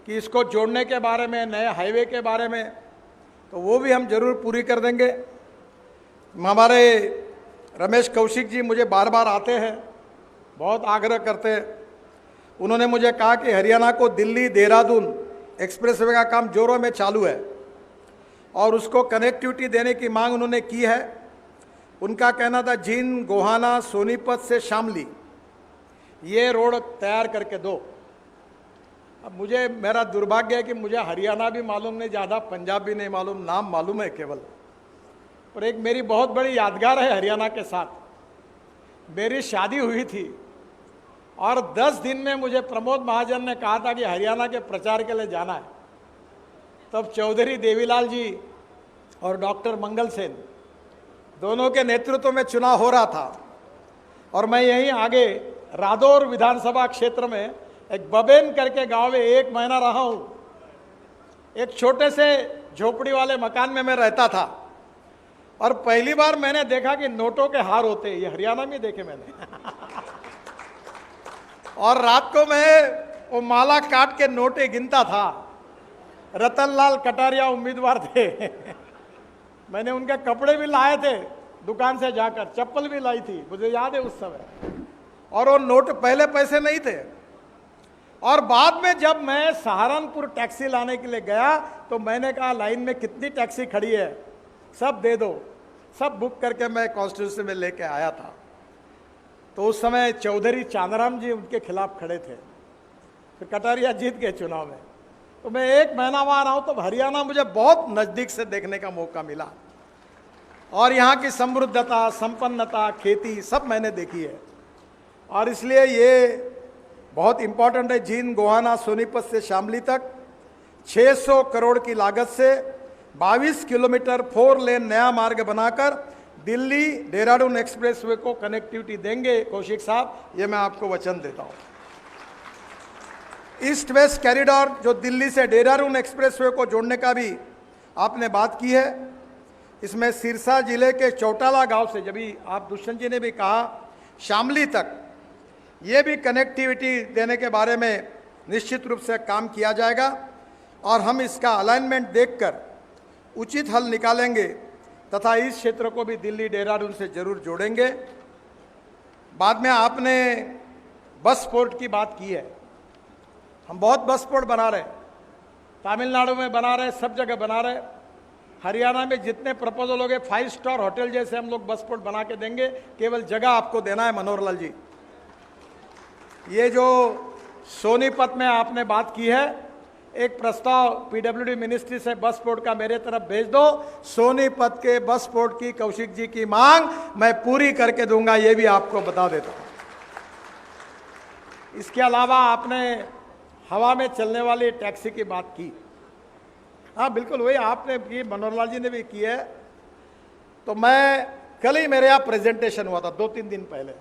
G: कि इसको जोड़ने के बारे में, नए हाईवे के बारे में, तो वो भी हम जरूर पूरी कर देंगे। हमारे रमेश कौशिक जी मुझे बार बार आते हैं, बहुत आग्रह करते हैं। उन्होंने मुझे कहा कि हरियाणा को दिल्ली देहरादून एक्सप्रेसवे का काम जोरों में चालू है और उसको कनेक्टिविटी देने की मांग उन्होंने की है। उनका कहना था जींद, गोहाना, सोनीपत से शामली ये रोड तैयार करके दो। अब मुझे, मेरा दुर्भाग्य है कि मुझे हरियाणा भी मालूम नहीं ज़्यादा, पंजाब भी नहीं मालूम, नाम मालूम है केवल। पर एक मेरी बहुत बड़ी यादगार है हरियाणा के साथ। मेरी शादी हुई थी और 10 दिन में मुझे प्रमोद महाजन ने कहा था कि हरियाणा के प्रचार के लिए जाना है। तब चौधरी देवीलाल जी और डॉक्टर मंगल सेन दोनों के नेतृत्व में चुनाव हो रहा था और मैं यहीं आगे रादौर विधानसभा क्षेत्र में एक बबेन करके गांव में 1 महीना रहा हूं। एक छोटे से झोपड़ी वाले मकान में मैं रहता था और पहली बार मैंने देखा कि नोटों के हार होते हैं। ये हरियाणा में देखे मैंने और रात को मैं वो माला काट के नोटे गिनता था। रतनलाल कटारिया उम्मीदवार थे मैंने उनके कपड़े भी लाए थे दुकान से जाकर, चप्पल भी लाई थी, मुझे याद है उस समय। और वो नोट पहले पैसे नहीं थे। और बाद में जब मैं सहारनपुर टैक्सी लाने के लिए गया तो मैंने कहा लाइन में कितनी टैक्सी खड़ी है, सब दे दो। सब बुक करके मैं कॉन्स्टिट्यूंसी में लेके आया था। तो उस समय चौधरी चांदराम जी उनके खिलाफ खड़े थे, फिर कटारिया जीत गए चुनाव में। तो मैं 1 महीना वहाँ रहा हूँ तो हरियाणा मुझे बहुत नज़दीक से देखने का मौका मिला और यहाँ की समृद्धता, संपन्नता, खेती सब मैंने देखी है। और इसलिए ये बहुत इम्पोर्टेंट है। जींद, गोहाना, सोनीपत से शामली तक 600 करोड़ की लागत से 22 किलोमीटर 4 लेन नया मार्ग बनाकर दिल्ली देहरादून एक्सप्रेसवे को कनेक्टिविटी देंगे। कौशिक साहब, ये मैं आपको वचन देता हूँ। ईस्ट वेस्ट कॉरिडोर जो दिल्ली से देहरादून एक्सप्रेसवे को जोड़ने का भी आपने बात की है। इसमें सिरसा जिले के चौटाला गांव से, जब भी आप दुष्यंत जी ने भी कहा, शामली तक ये भी कनेक्टिविटी देने के बारे में निश्चित रूप से काम किया जाएगा और हम इसका अलाइनमेंट देखकर उचित हल निकालेंगे तथा इस क्षेत्र को भी दिल्ली देहरादून से जरूर जोड़ेंगे। बाद में आपने बस पोर्ट की बात की है। हम बहुत बस पोर्ट बना रहे हैं, तमिलनाडु में बना रहे हैं, सब जगह बना रहे हैं। हरियाणा में जितने प्रपोजल हो गए 5 स्टार होटल जैसे हम लोग बस पोर्ट बना के देंगे। केवल जगह आपको देना है। मनोहर लाल जी, ये जो सोनीपत में आपने बात की है, एक प्रस्ताव पीडब्ल्यूडी मिनिस्ट्री से बस पोर्ट का मेरे तरफ भेज दो। सोनीपत के बस पोर्ट की कौशिक जी की मांग मैं पूरी करके दूंगा, ये भी आपको बता देता हूं। इसके अलावा आपने हवा में चलने वाली टैक्सी की बात की। हाँ बिल्कुल, वही आपने की, मनोहर लाल जी ने भी की है। तो मैं कल ही मेरे यहाँ प्रेजेंटेशन हुआ था 2-3 दिन पहले।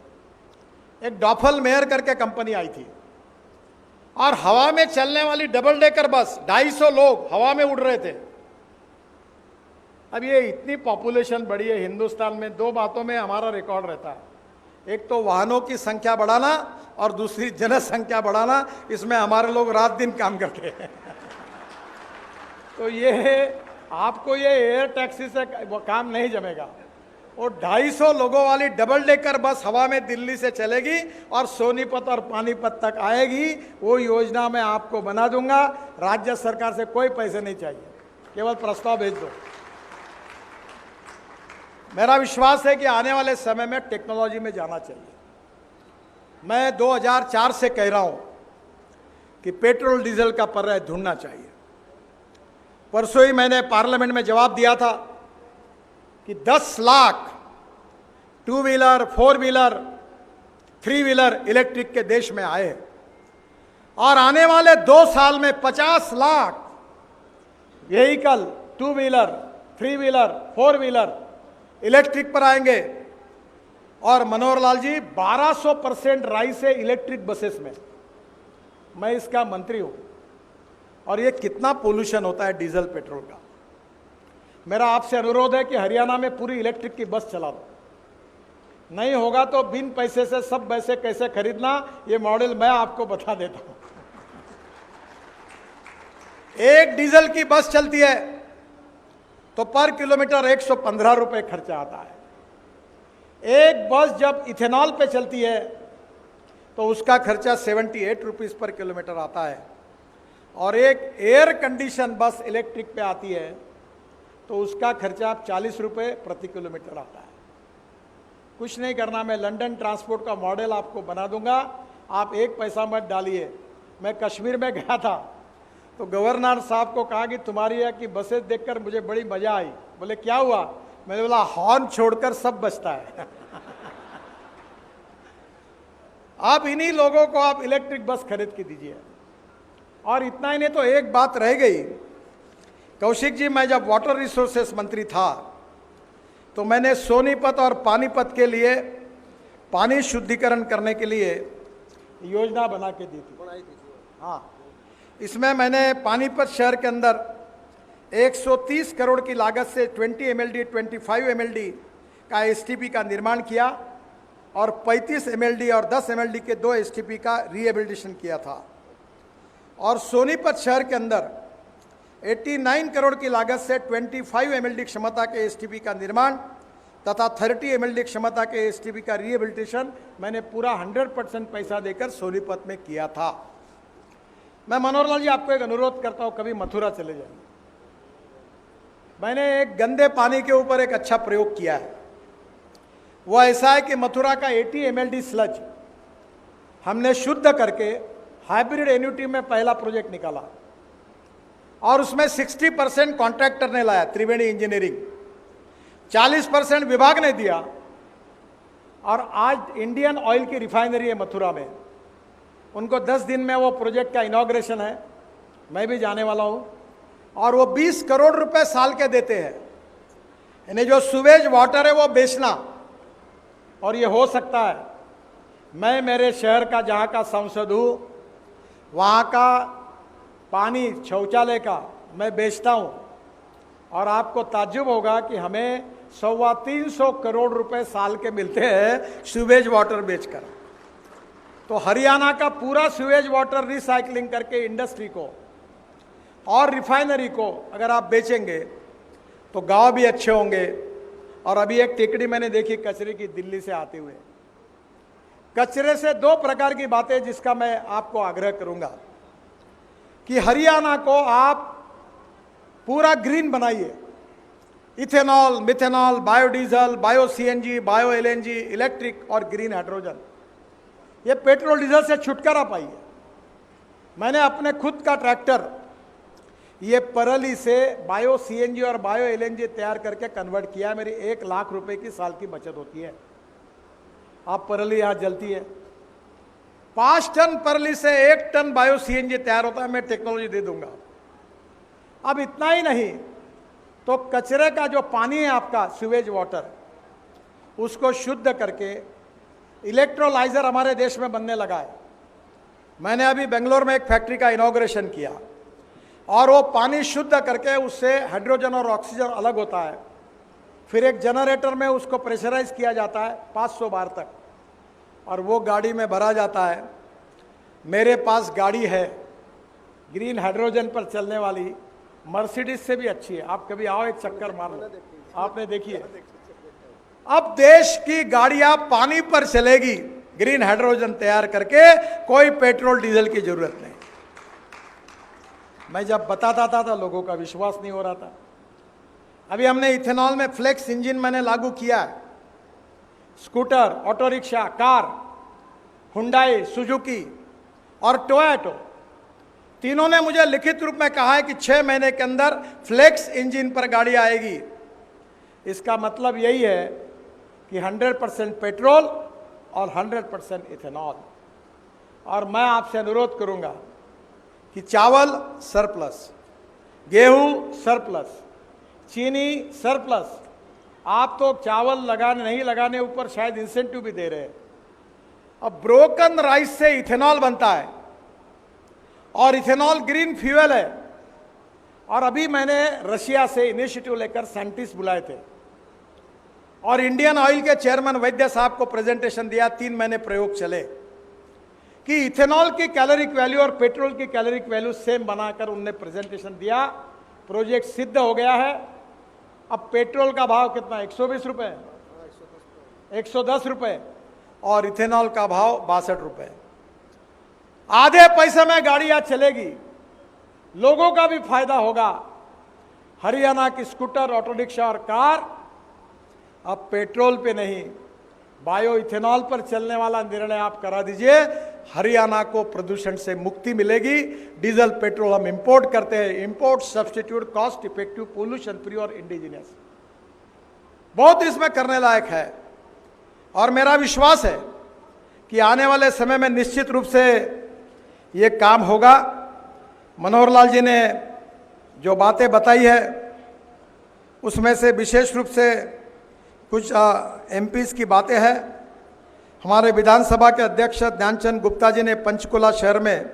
G: एक डॉफल मेयर करके कंपनी आई थी और हवा में चलने वाली डबल डेकर बस 250 लोग हवा में उड़ रहे थे। अब ये इतनी पॉपुलेशन बढ़ी है हिंदुस्तान में, 2 बातों में हमारा रिकॉर्ड रहता है। एक तो वाहनों की संख्या बढ़ाना और दूसरी जनसंख्या बढ़ाना। इसमें हमारे लोग रात दिन काम करते हैं तो ये आपको ये एयर टैक्सी से काम नहीं जमेगा। और 250 लोगों वाली डबल डेकर बस हवा में दिल्ली से चलेगी और सोनीपत और पानीपत तक आएगी। वो योजना मैं आपको बना दूंगा। राज्य सरकार से कोई पैसे नहीं चाहिए, केवल प्रस्ताव भेज दो। मेरा विश्वास है कि आने वाले समय में टेक्नोलॉजी में जाना चाहिए मैं 2004 से कह रहा हूं कि पेट्रोल डीजल का पर्याय ढूंढना चाहिए। परसों ही मैंने पार्लियामेंट में जवाब दिया था कि 10 lakh 2 wheeler 4 wheeler 3 wheeler electric के देश में आए और आने वाले 2 साल में 50 lakh vehicle 2 wheeler 3 wheeler 4 wheeler electric पर आएंगे। और मनोहर लाल जी 1200% राइस है इलेक्ट्रिक बसेस में। मैं इसका मंत्री हूं और ये कितना पोल्यूशन होता है डीजल पेट्रोल का। मेरा आपसे अनुरोध है कि हरियाणा में पूरी इलेक्ट्रिक की बस चला दो। नहीं होगा तो बिन पैसे से सब पैसे कैसे खरीदना, ये मॉडल मैं आपको बता देता हूं। एक डीजल की बस चलती है तो पर किलोमीटर 115 रुपए खर्चा आता है। एक बस जब इथेनॉल पे चलती है तो उसका खर्चा 78 रुपीस पर किलोमीटर आता है। और एक एयर कंडीशन बस इलेक्ट्रिक पे आती है तो उसका खर्चा 40 रुपए प्रति किलोमीटर आता है। कुछ नहीं करना, मैं लंदन ट्रांसपोर्ट का मॉडल आपको बना दूंगा, आप एक पैसा मत डालिए। मैं कश्मीर में गया था तो गवर्नर साहब को कहा कि तुम्हारी यहाँ की बसेस देखकर मुझे बड़ी मजा आई। बोले क्या हुआ? मैंने बोला हॉर्न छोड़कर सब बचता है। आप इन्हीं लोगों को आप इलेक्ट्रिक बस खरीद के दीजिए। और इतना ही नहीं तो एक बात रह गई, कौशिक जी, मैं जब वाटर रिसोर्सेस मंत्री था तो मैंने सोनीपत और पानीपत के लिए पानी शुद्धिकरण करने के लिए योजना बना के दी थी। हाँ, इसमें मैंने पानीपत शहर के अंदर 130 करोड़ की लागत से 20 MLD 25 MLD का STP का निर्माण किया और 35 MLD और 10 MLD के 2 STP का रिहेबिलिटेशन किया था। और सोनीपत शहर के अंदर 89 करोड़ की लागत से 25 MLD क्षमता के STP का निर्माण तथा 30 MLD क्षमता के STP का रिहेबिलिटेशन मैंने पूरा 100% पैसा देकर सोनीपत में किया था। मैं मनोहर लाल जी आपको एक अनुरोध करता हूँ, कभी मथुरा चले जाइए। मैंने एक गंदे पानी के ऊपर एक अच्छा प्रयोग किया है। वो ऐसा है कि मथुरा का 80 MLD स्लज हमने शुद्ध करके हाइब्रिड एन्युटी में पहला प्रोजेक्ट निकाला और उसमें 60% कॉन्ट्रैक्टर ने लाया, त्रिवेणी इंजीनियरिंग, 40% विभाग ने दिया। और आज इंडियन ऑयल की रिफाइनरी है मथुरा में, उनको 10 दिन में वो प्रोजेक्ट का इनॉग्रेशन है, मैं भी जाने वाला हूँ। और वो 20 करोड़ रुपए साल के देते हैं। यानी जो सुवेज वाटर है वो बेचना। और ये हो सकता है, मैं मेरे शहर का जहाँ का सांसद हूँ वहाँ का पानी शौचालय का मैं बेचता हूँ और आपको ताज्जुब होगा कि हमें 325 करोड़ रुपए साल के मिलते हैं सुवेज वाटर बेचकर। तो हरियाणा का पूरा सुवेज वाटर रिसाइकलिंग करके इंडस्ट्री को और रिफाइनरी को अगर आप बेचेंगे तो गांव भी अच्छे होंगे। और अभी एक टिकड़ी मैंने देखी कचरे की दिल्ली से आते हुए। कचरे से 2 प्रकार की बातें जिसका मैं आपको आग्रह करूंगा कि हरियाणा को आप पूरा ग्रीन बनाइए। Ethanol, methanol, biodiesel, bio CNG, bio LNG, electric और ग्रीन हाइड्रोजन, ये पेट्रोल डीजल से छुटकारा पाइए। मैंने अपने खुद का ट्रैक्टर ये परली से बायो CNG और बायो LNG तैयार करके कन्वर्ट किया। मेरी 1 लाख रुपए की साल की बचत होती है। आप परली यहाँ जलती है, 5 टन परली से 1 टन बायो CNG तैयार होता है। मैं टेक्नोलॉजी दे दूंगा। अब इतना ही नहीं तो कचरे का जो पानी है आपका सीवेज वाटर, उसको शुद्ध करके इलेक्ट्रोलाइजर हमारे देश में बनने लगा है। मैंने अभी बेंगलोर में एक फैक्ट्री का इनॉग्रेशन किया और वो पानी शुद्ध करके उससे हाइड्रोजन और ऑक्सीजन अलग होता है। फिर एक जनरेटर में उसको प्रेशराइज किया जाता है 500 बार तक और वो गाड़ी में भरा जाता है। मेरे पास गाड़ी है ग्रीन हाइड्रोजन पर चलने वाली, मर्सिडीज से भी अच्छी है। आप कभी आओ, एक चक्कर मार लो, आपने देखी है। अब देश की गाड़ियां पानी पर चलेगी ग्रीन हाइड्रोजन तैयार करके, कोई पेट्रोल डीजल की जरूरत नहीं। मैं जब बताता था तो लोगों का विश्वास नहीं हो रहा था। अभी हमने इथेनॉल में फ्लेक्स इंजन मैंने लागू किया है। Scooter, auto rickshaw, car Hyundai, Suzuki और टोयोटा, तीनों ने मुझे लिखित रूप में कहा है कि 6 महीने के अंदर फ्लेक्स इंजन पर गाड़ी आएगी। इसका मतलब यही है कि 100% पेट्रोल और 100% इथेनॉल। और मैं आपसे अनुरोध करूंगा कि चावल सरप्लस, गेहूं सरप्लस, चीनी सरप्लस, आप तो चावल लगाने नहीं लगाने ऊपर शायद इंसेंटिव भी दे रहे हैं। अब ब्रोकन राइस से इथेनॉल बनता है और इथेनॉल ग्रीन फ्यूल है। और अभी मैंने रशिया से इनिशिएटिव लेकर साइंटिस्ट बुलाए थे और इंडियन ऑयल के चेयरमैन वैद्य साहब को प्रेजेंटेशन दिया। 3 महीने प्रयोग चले कि इथेनॉल की कैलोरिक वैल्यू और पेट्रोल की कैलोरिक वैल्यू सेम बनाकर उनने प्रेजेंटेशन दिया। प्रोजेक्ट सिद्ध हो गया है। अब पेट्रोल का भाव कितना, 120 रुपए, 110 रुपए, और इथेनॉल का भाव 62 रुपए। आधे पैसे में गाड़ियां चलेगी, लोगों का भी फायदा होगा। हरियाणा की स्कूटर, ऑटो रिक्शा और कार अब पेट्रोल पे नहीं, बायो इथेनॉल पर चलने वाला निर्णय आप करा दीजिए। हरियाणा को प्रदूषण से मुक्ति मिलेगी। डीजल पेट्रोल हम इंपोर्ट करते हैं, import substitute, cost effective, pollution free और इंडिजिनियस, बहुत इसमें करने लायक है। और मेरा विश्वास है कि आने वाले समय में निश्चित रूप से ये काम होगा। मनोहर लाल जी ने जो बातें बताई है उसमें से विशेष रूप से कुछ एमपीज की बातें हैं। हमारे विधानसभा के अध्यक्ष ध्यानचंद गुप्ता जी ने पंचकुला शहर में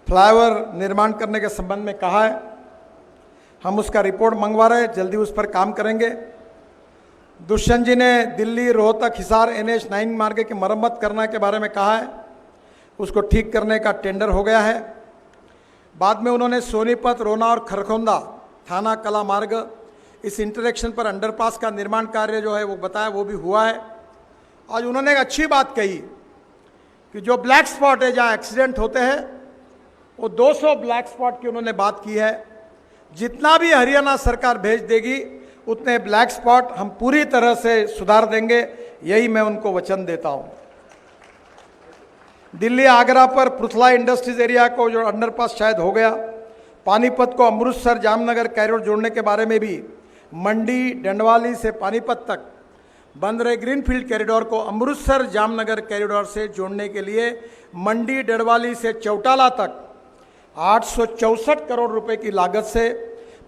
G: फ्लाईओवर निर्माण करने के संबंध में कहा है। हम उसका रिपोर्ट मंगवा रहे हैं, जल्दी उस पर काम करेंगे। दुष्यंत जी ने दिल्ली रोहतक हिसार NH 9 मार्ग की मरम्मत करने के बारे में कहा है, उसको ठीक करने का टेंडर हो गया है। बाद में उन्होंने सोनीपत, रोना और खरखोंदा थाना कला मार्ग, इस इंटरेक्शन पर अंडरपास का निर्माण कार्य जो है वो बताया, वो भी हुआ है। आज उन्होंने एक अच्छी बात कही कि जो ब्लैक स्पॉट है जहाँ एक्सीडेंट होते हैं, वो 200 ब्लैक स्पॉट की उन्होंने बात की है। जितना भी हरियाणा सरकार भेज देगी उतने ब्लैक स्पॉट हम पूरी तरह से सुधार देंगे, यही मैं उनको वचन देता हूँ। दिल्ली आगरा पर पृथला इंडस्ट्रीज एरिया को जो अंडरपास शायद हो गया, पानीपत को अमृतसर जामनगर कैरिडोर जोड़ने के बारे में भी, मंडी डंडवाली से पानीपत तक बंद रहे ग्रीनफील्ड कॉरिडोर को अमृतसर जामनगर कॉरिडोर से जोड़ने के लिए मंडी डंडवाली से चौटाला तक 864 करोड़ रुपए की लागत से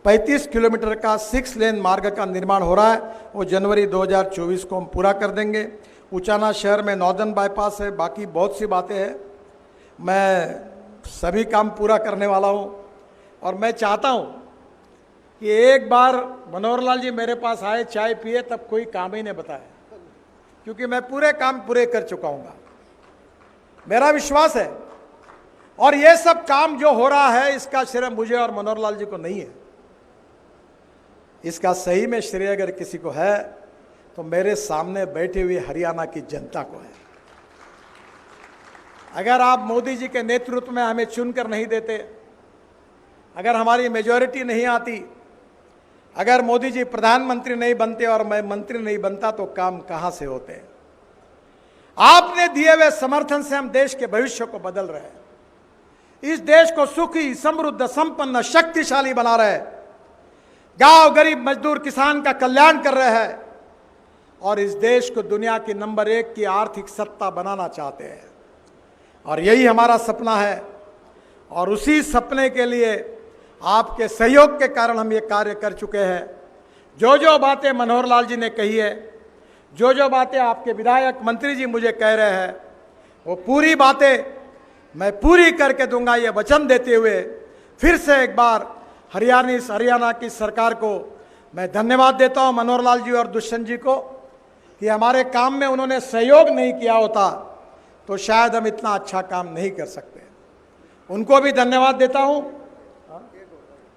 G: 35 किलोमीटर का 6 लेन मार्ग का निर्माण हो रहा है। वो जनवरी 2024 को हम पूरा कर देंगे। उचाना शहर में नॉर्दर्न बाईपास है, बाकी बहुत सी बातें हैं। मैं सभी काम पूरा करने वाला हूँ और मैं चाहता हूँ कि एक बार मनोहर लाल जी मेरे पास आए, चाय पिए, तब कोई काम ही नहीं बताया, क्योंकि मैं पूरे काम पूरे कर चुका हूँ। मेरा विश्वास है और ये सब काम जो हो रहा है इसका श्रेय मुझे और मनोहर लाल जी को नहीं है। इसका सही में श्रेय अगर किसी को है तो मेरे सामने बैठे हुए हरियाणा की जनता को है। अगर आप मोदी जी के नेतृत्व में हमें चुनकर नहीं देते, अगर हमारी मेजॉरिटी नहीं आती, अगर मोदी जी प्रधानमंत्री नहीं बनते और मैं मंत्री नहीं बनता, तो काम कहां से होते। आपने दिए हुए समर्थन से हम देश के भविष्य को बदल रहे हैं। इस देश को सुखी, समृद्ध, संपन्न, शक्तिशाली बना रहे हैं। गांव, गरीब, मजदूर, किसान का कल्याण कर रहे हैं और इस देश को दुनिया की नंबर 1 की आर्थिक सत्ता बनाना चाहते हैं। और यही हमारा सपना है और उसी सपने के लिए आपके सहयोग के कारण हम ये कार्य कर चुके हैं। जो जो बातें मनोहर लाल जी ने कही है, जो जो बातें आपके विधायक मंत्री जी मुझे कह रहे हैं, वो पूरी बातें मैं पूरी करके दूंगा, ये वचन देते हुए फिर से एक बार हरियाणा की सरकार को मैं धन्यवाद देता हूं, मनोहर लाल जी और दुष्यंत जी को, कि हमारे काम में उन्होंने सहयोग नहीं किया होता तो शायद हम इतना अच्छा काम नहीं कर सकते। उनको भी धन्यवाद देता हूं।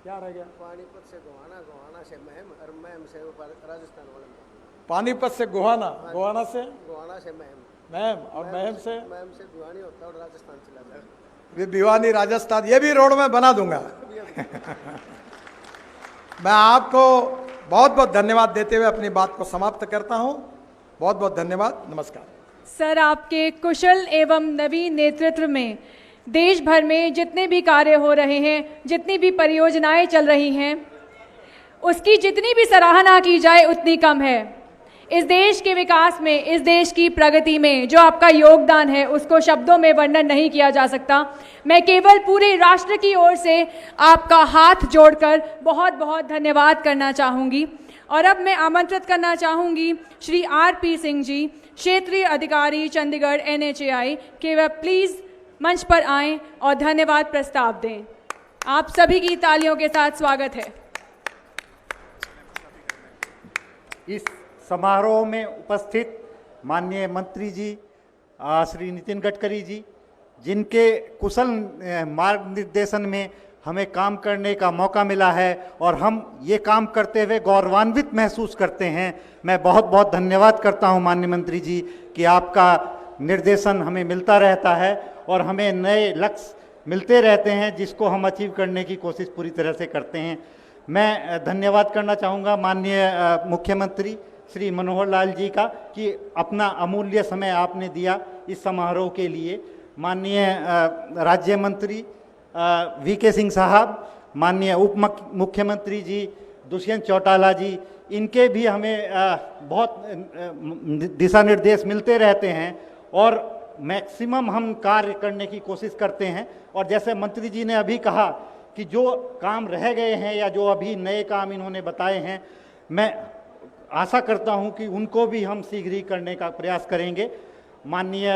G: क्या रह गया?
B: पानीपत से गोहाना, गोहाना से महम और महम से राजस्थान वाले।
G: पानीपत से गोहाना, गोहाना से
B: महम
G: और महम से
B: भिवानी होता है और राजस्थान चला जाता है।
G: ये भिवानी राजस्थान, ये भी रोड में बना दूंगा। मैं आपको बहुत बहुत धन्यवाद देते हुए अपनी बात को समाप्त करता हूं। बहुत बहुत धन्यवाद। नमस्कार।
A: सर, आपके कुशल एवं नवीन नेतृत्व में देश भर में जितने भी कार्य हो रहे हैं, जितनी भी परियोजनाएं चल रही हैं, उसकी जितनी भी सराहना की जाए उतनी कम है। इस देश के विकास में, इस देश की प्रगति में जो आपका योगदान है उसको शब्दों में वर्णन नहीं किया जा सकता। मैं केवल पूरे राष्ट्र की ओर से आपका हाथ जोड़कर बहुत बहुत धन्यवाद करना चाहूँगी। और अब मैं आमंत्रित करना चाहूँगी श्री RP सिंह जी, क्षेत्रीय अधिकारी चंडीगढ़ NHAI, कि वह प्लीज़ मंच पर आएं और धन्यवाद प्रस्ताव दें। आप सभी की तालियों के साथ स्वागत है।
H: इस समारोह में उपस्थित माननीय मंत्री जी श्री नितिन गडकरी जी, जिनके कुशल मार्ग निर्देशन में हमें काम करने का मौका मिला है और हम ये काम करते हुए गौरवान्वित महसूस करते हैं। मैं बहुत बहुत धन्यवाद करता हूं माननीय मंत्री जी कि आपका निर्देशन हमें मिलता रहता है और हमें नए लक्ष्य मिलते रहते हैं जिसको हम अचीव करने की कोशिश पूरी तरह से करते हैं। मैं धन्यवाद करना चाहूँगा माननीय मुख्यमंत्री श्री मनोहर लाल जी का कि अपना अमूल्य समय आपने दिया इस समारोह के लिए। माननीय राज्य मंत्री VK सिंह साहब, माननीय उप मुख्यमंत्री जी दुष्यंत चौटाला जी, इनके भी हमें बहुत दिशा निर्देश मिलते रहते हैं और मैक्सिमम हम कार्य करने की कोशिश करते हैं। और जैसे मंत्री जी ने अभी कहा कि जो काम रह गए हैं या जो अभी नए काम इन्होंने बताए हैं, मैं आशा करता हूं कि उनको भी हम शीघ्र ही करने का प्रयास करेंगे। माननीय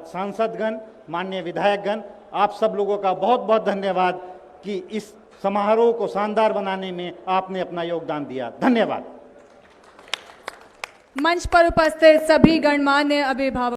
H: सांसदगण, माननीय विधायकगण, आप सब लोगों का बहुत बहुत धन्यवाद कि इस समारोह को शानदार बनाने में आपने अपना योगदान दिया। धन्यवाद।
A: मंच पर उपस्थित सभी गणमान्य अभिभावक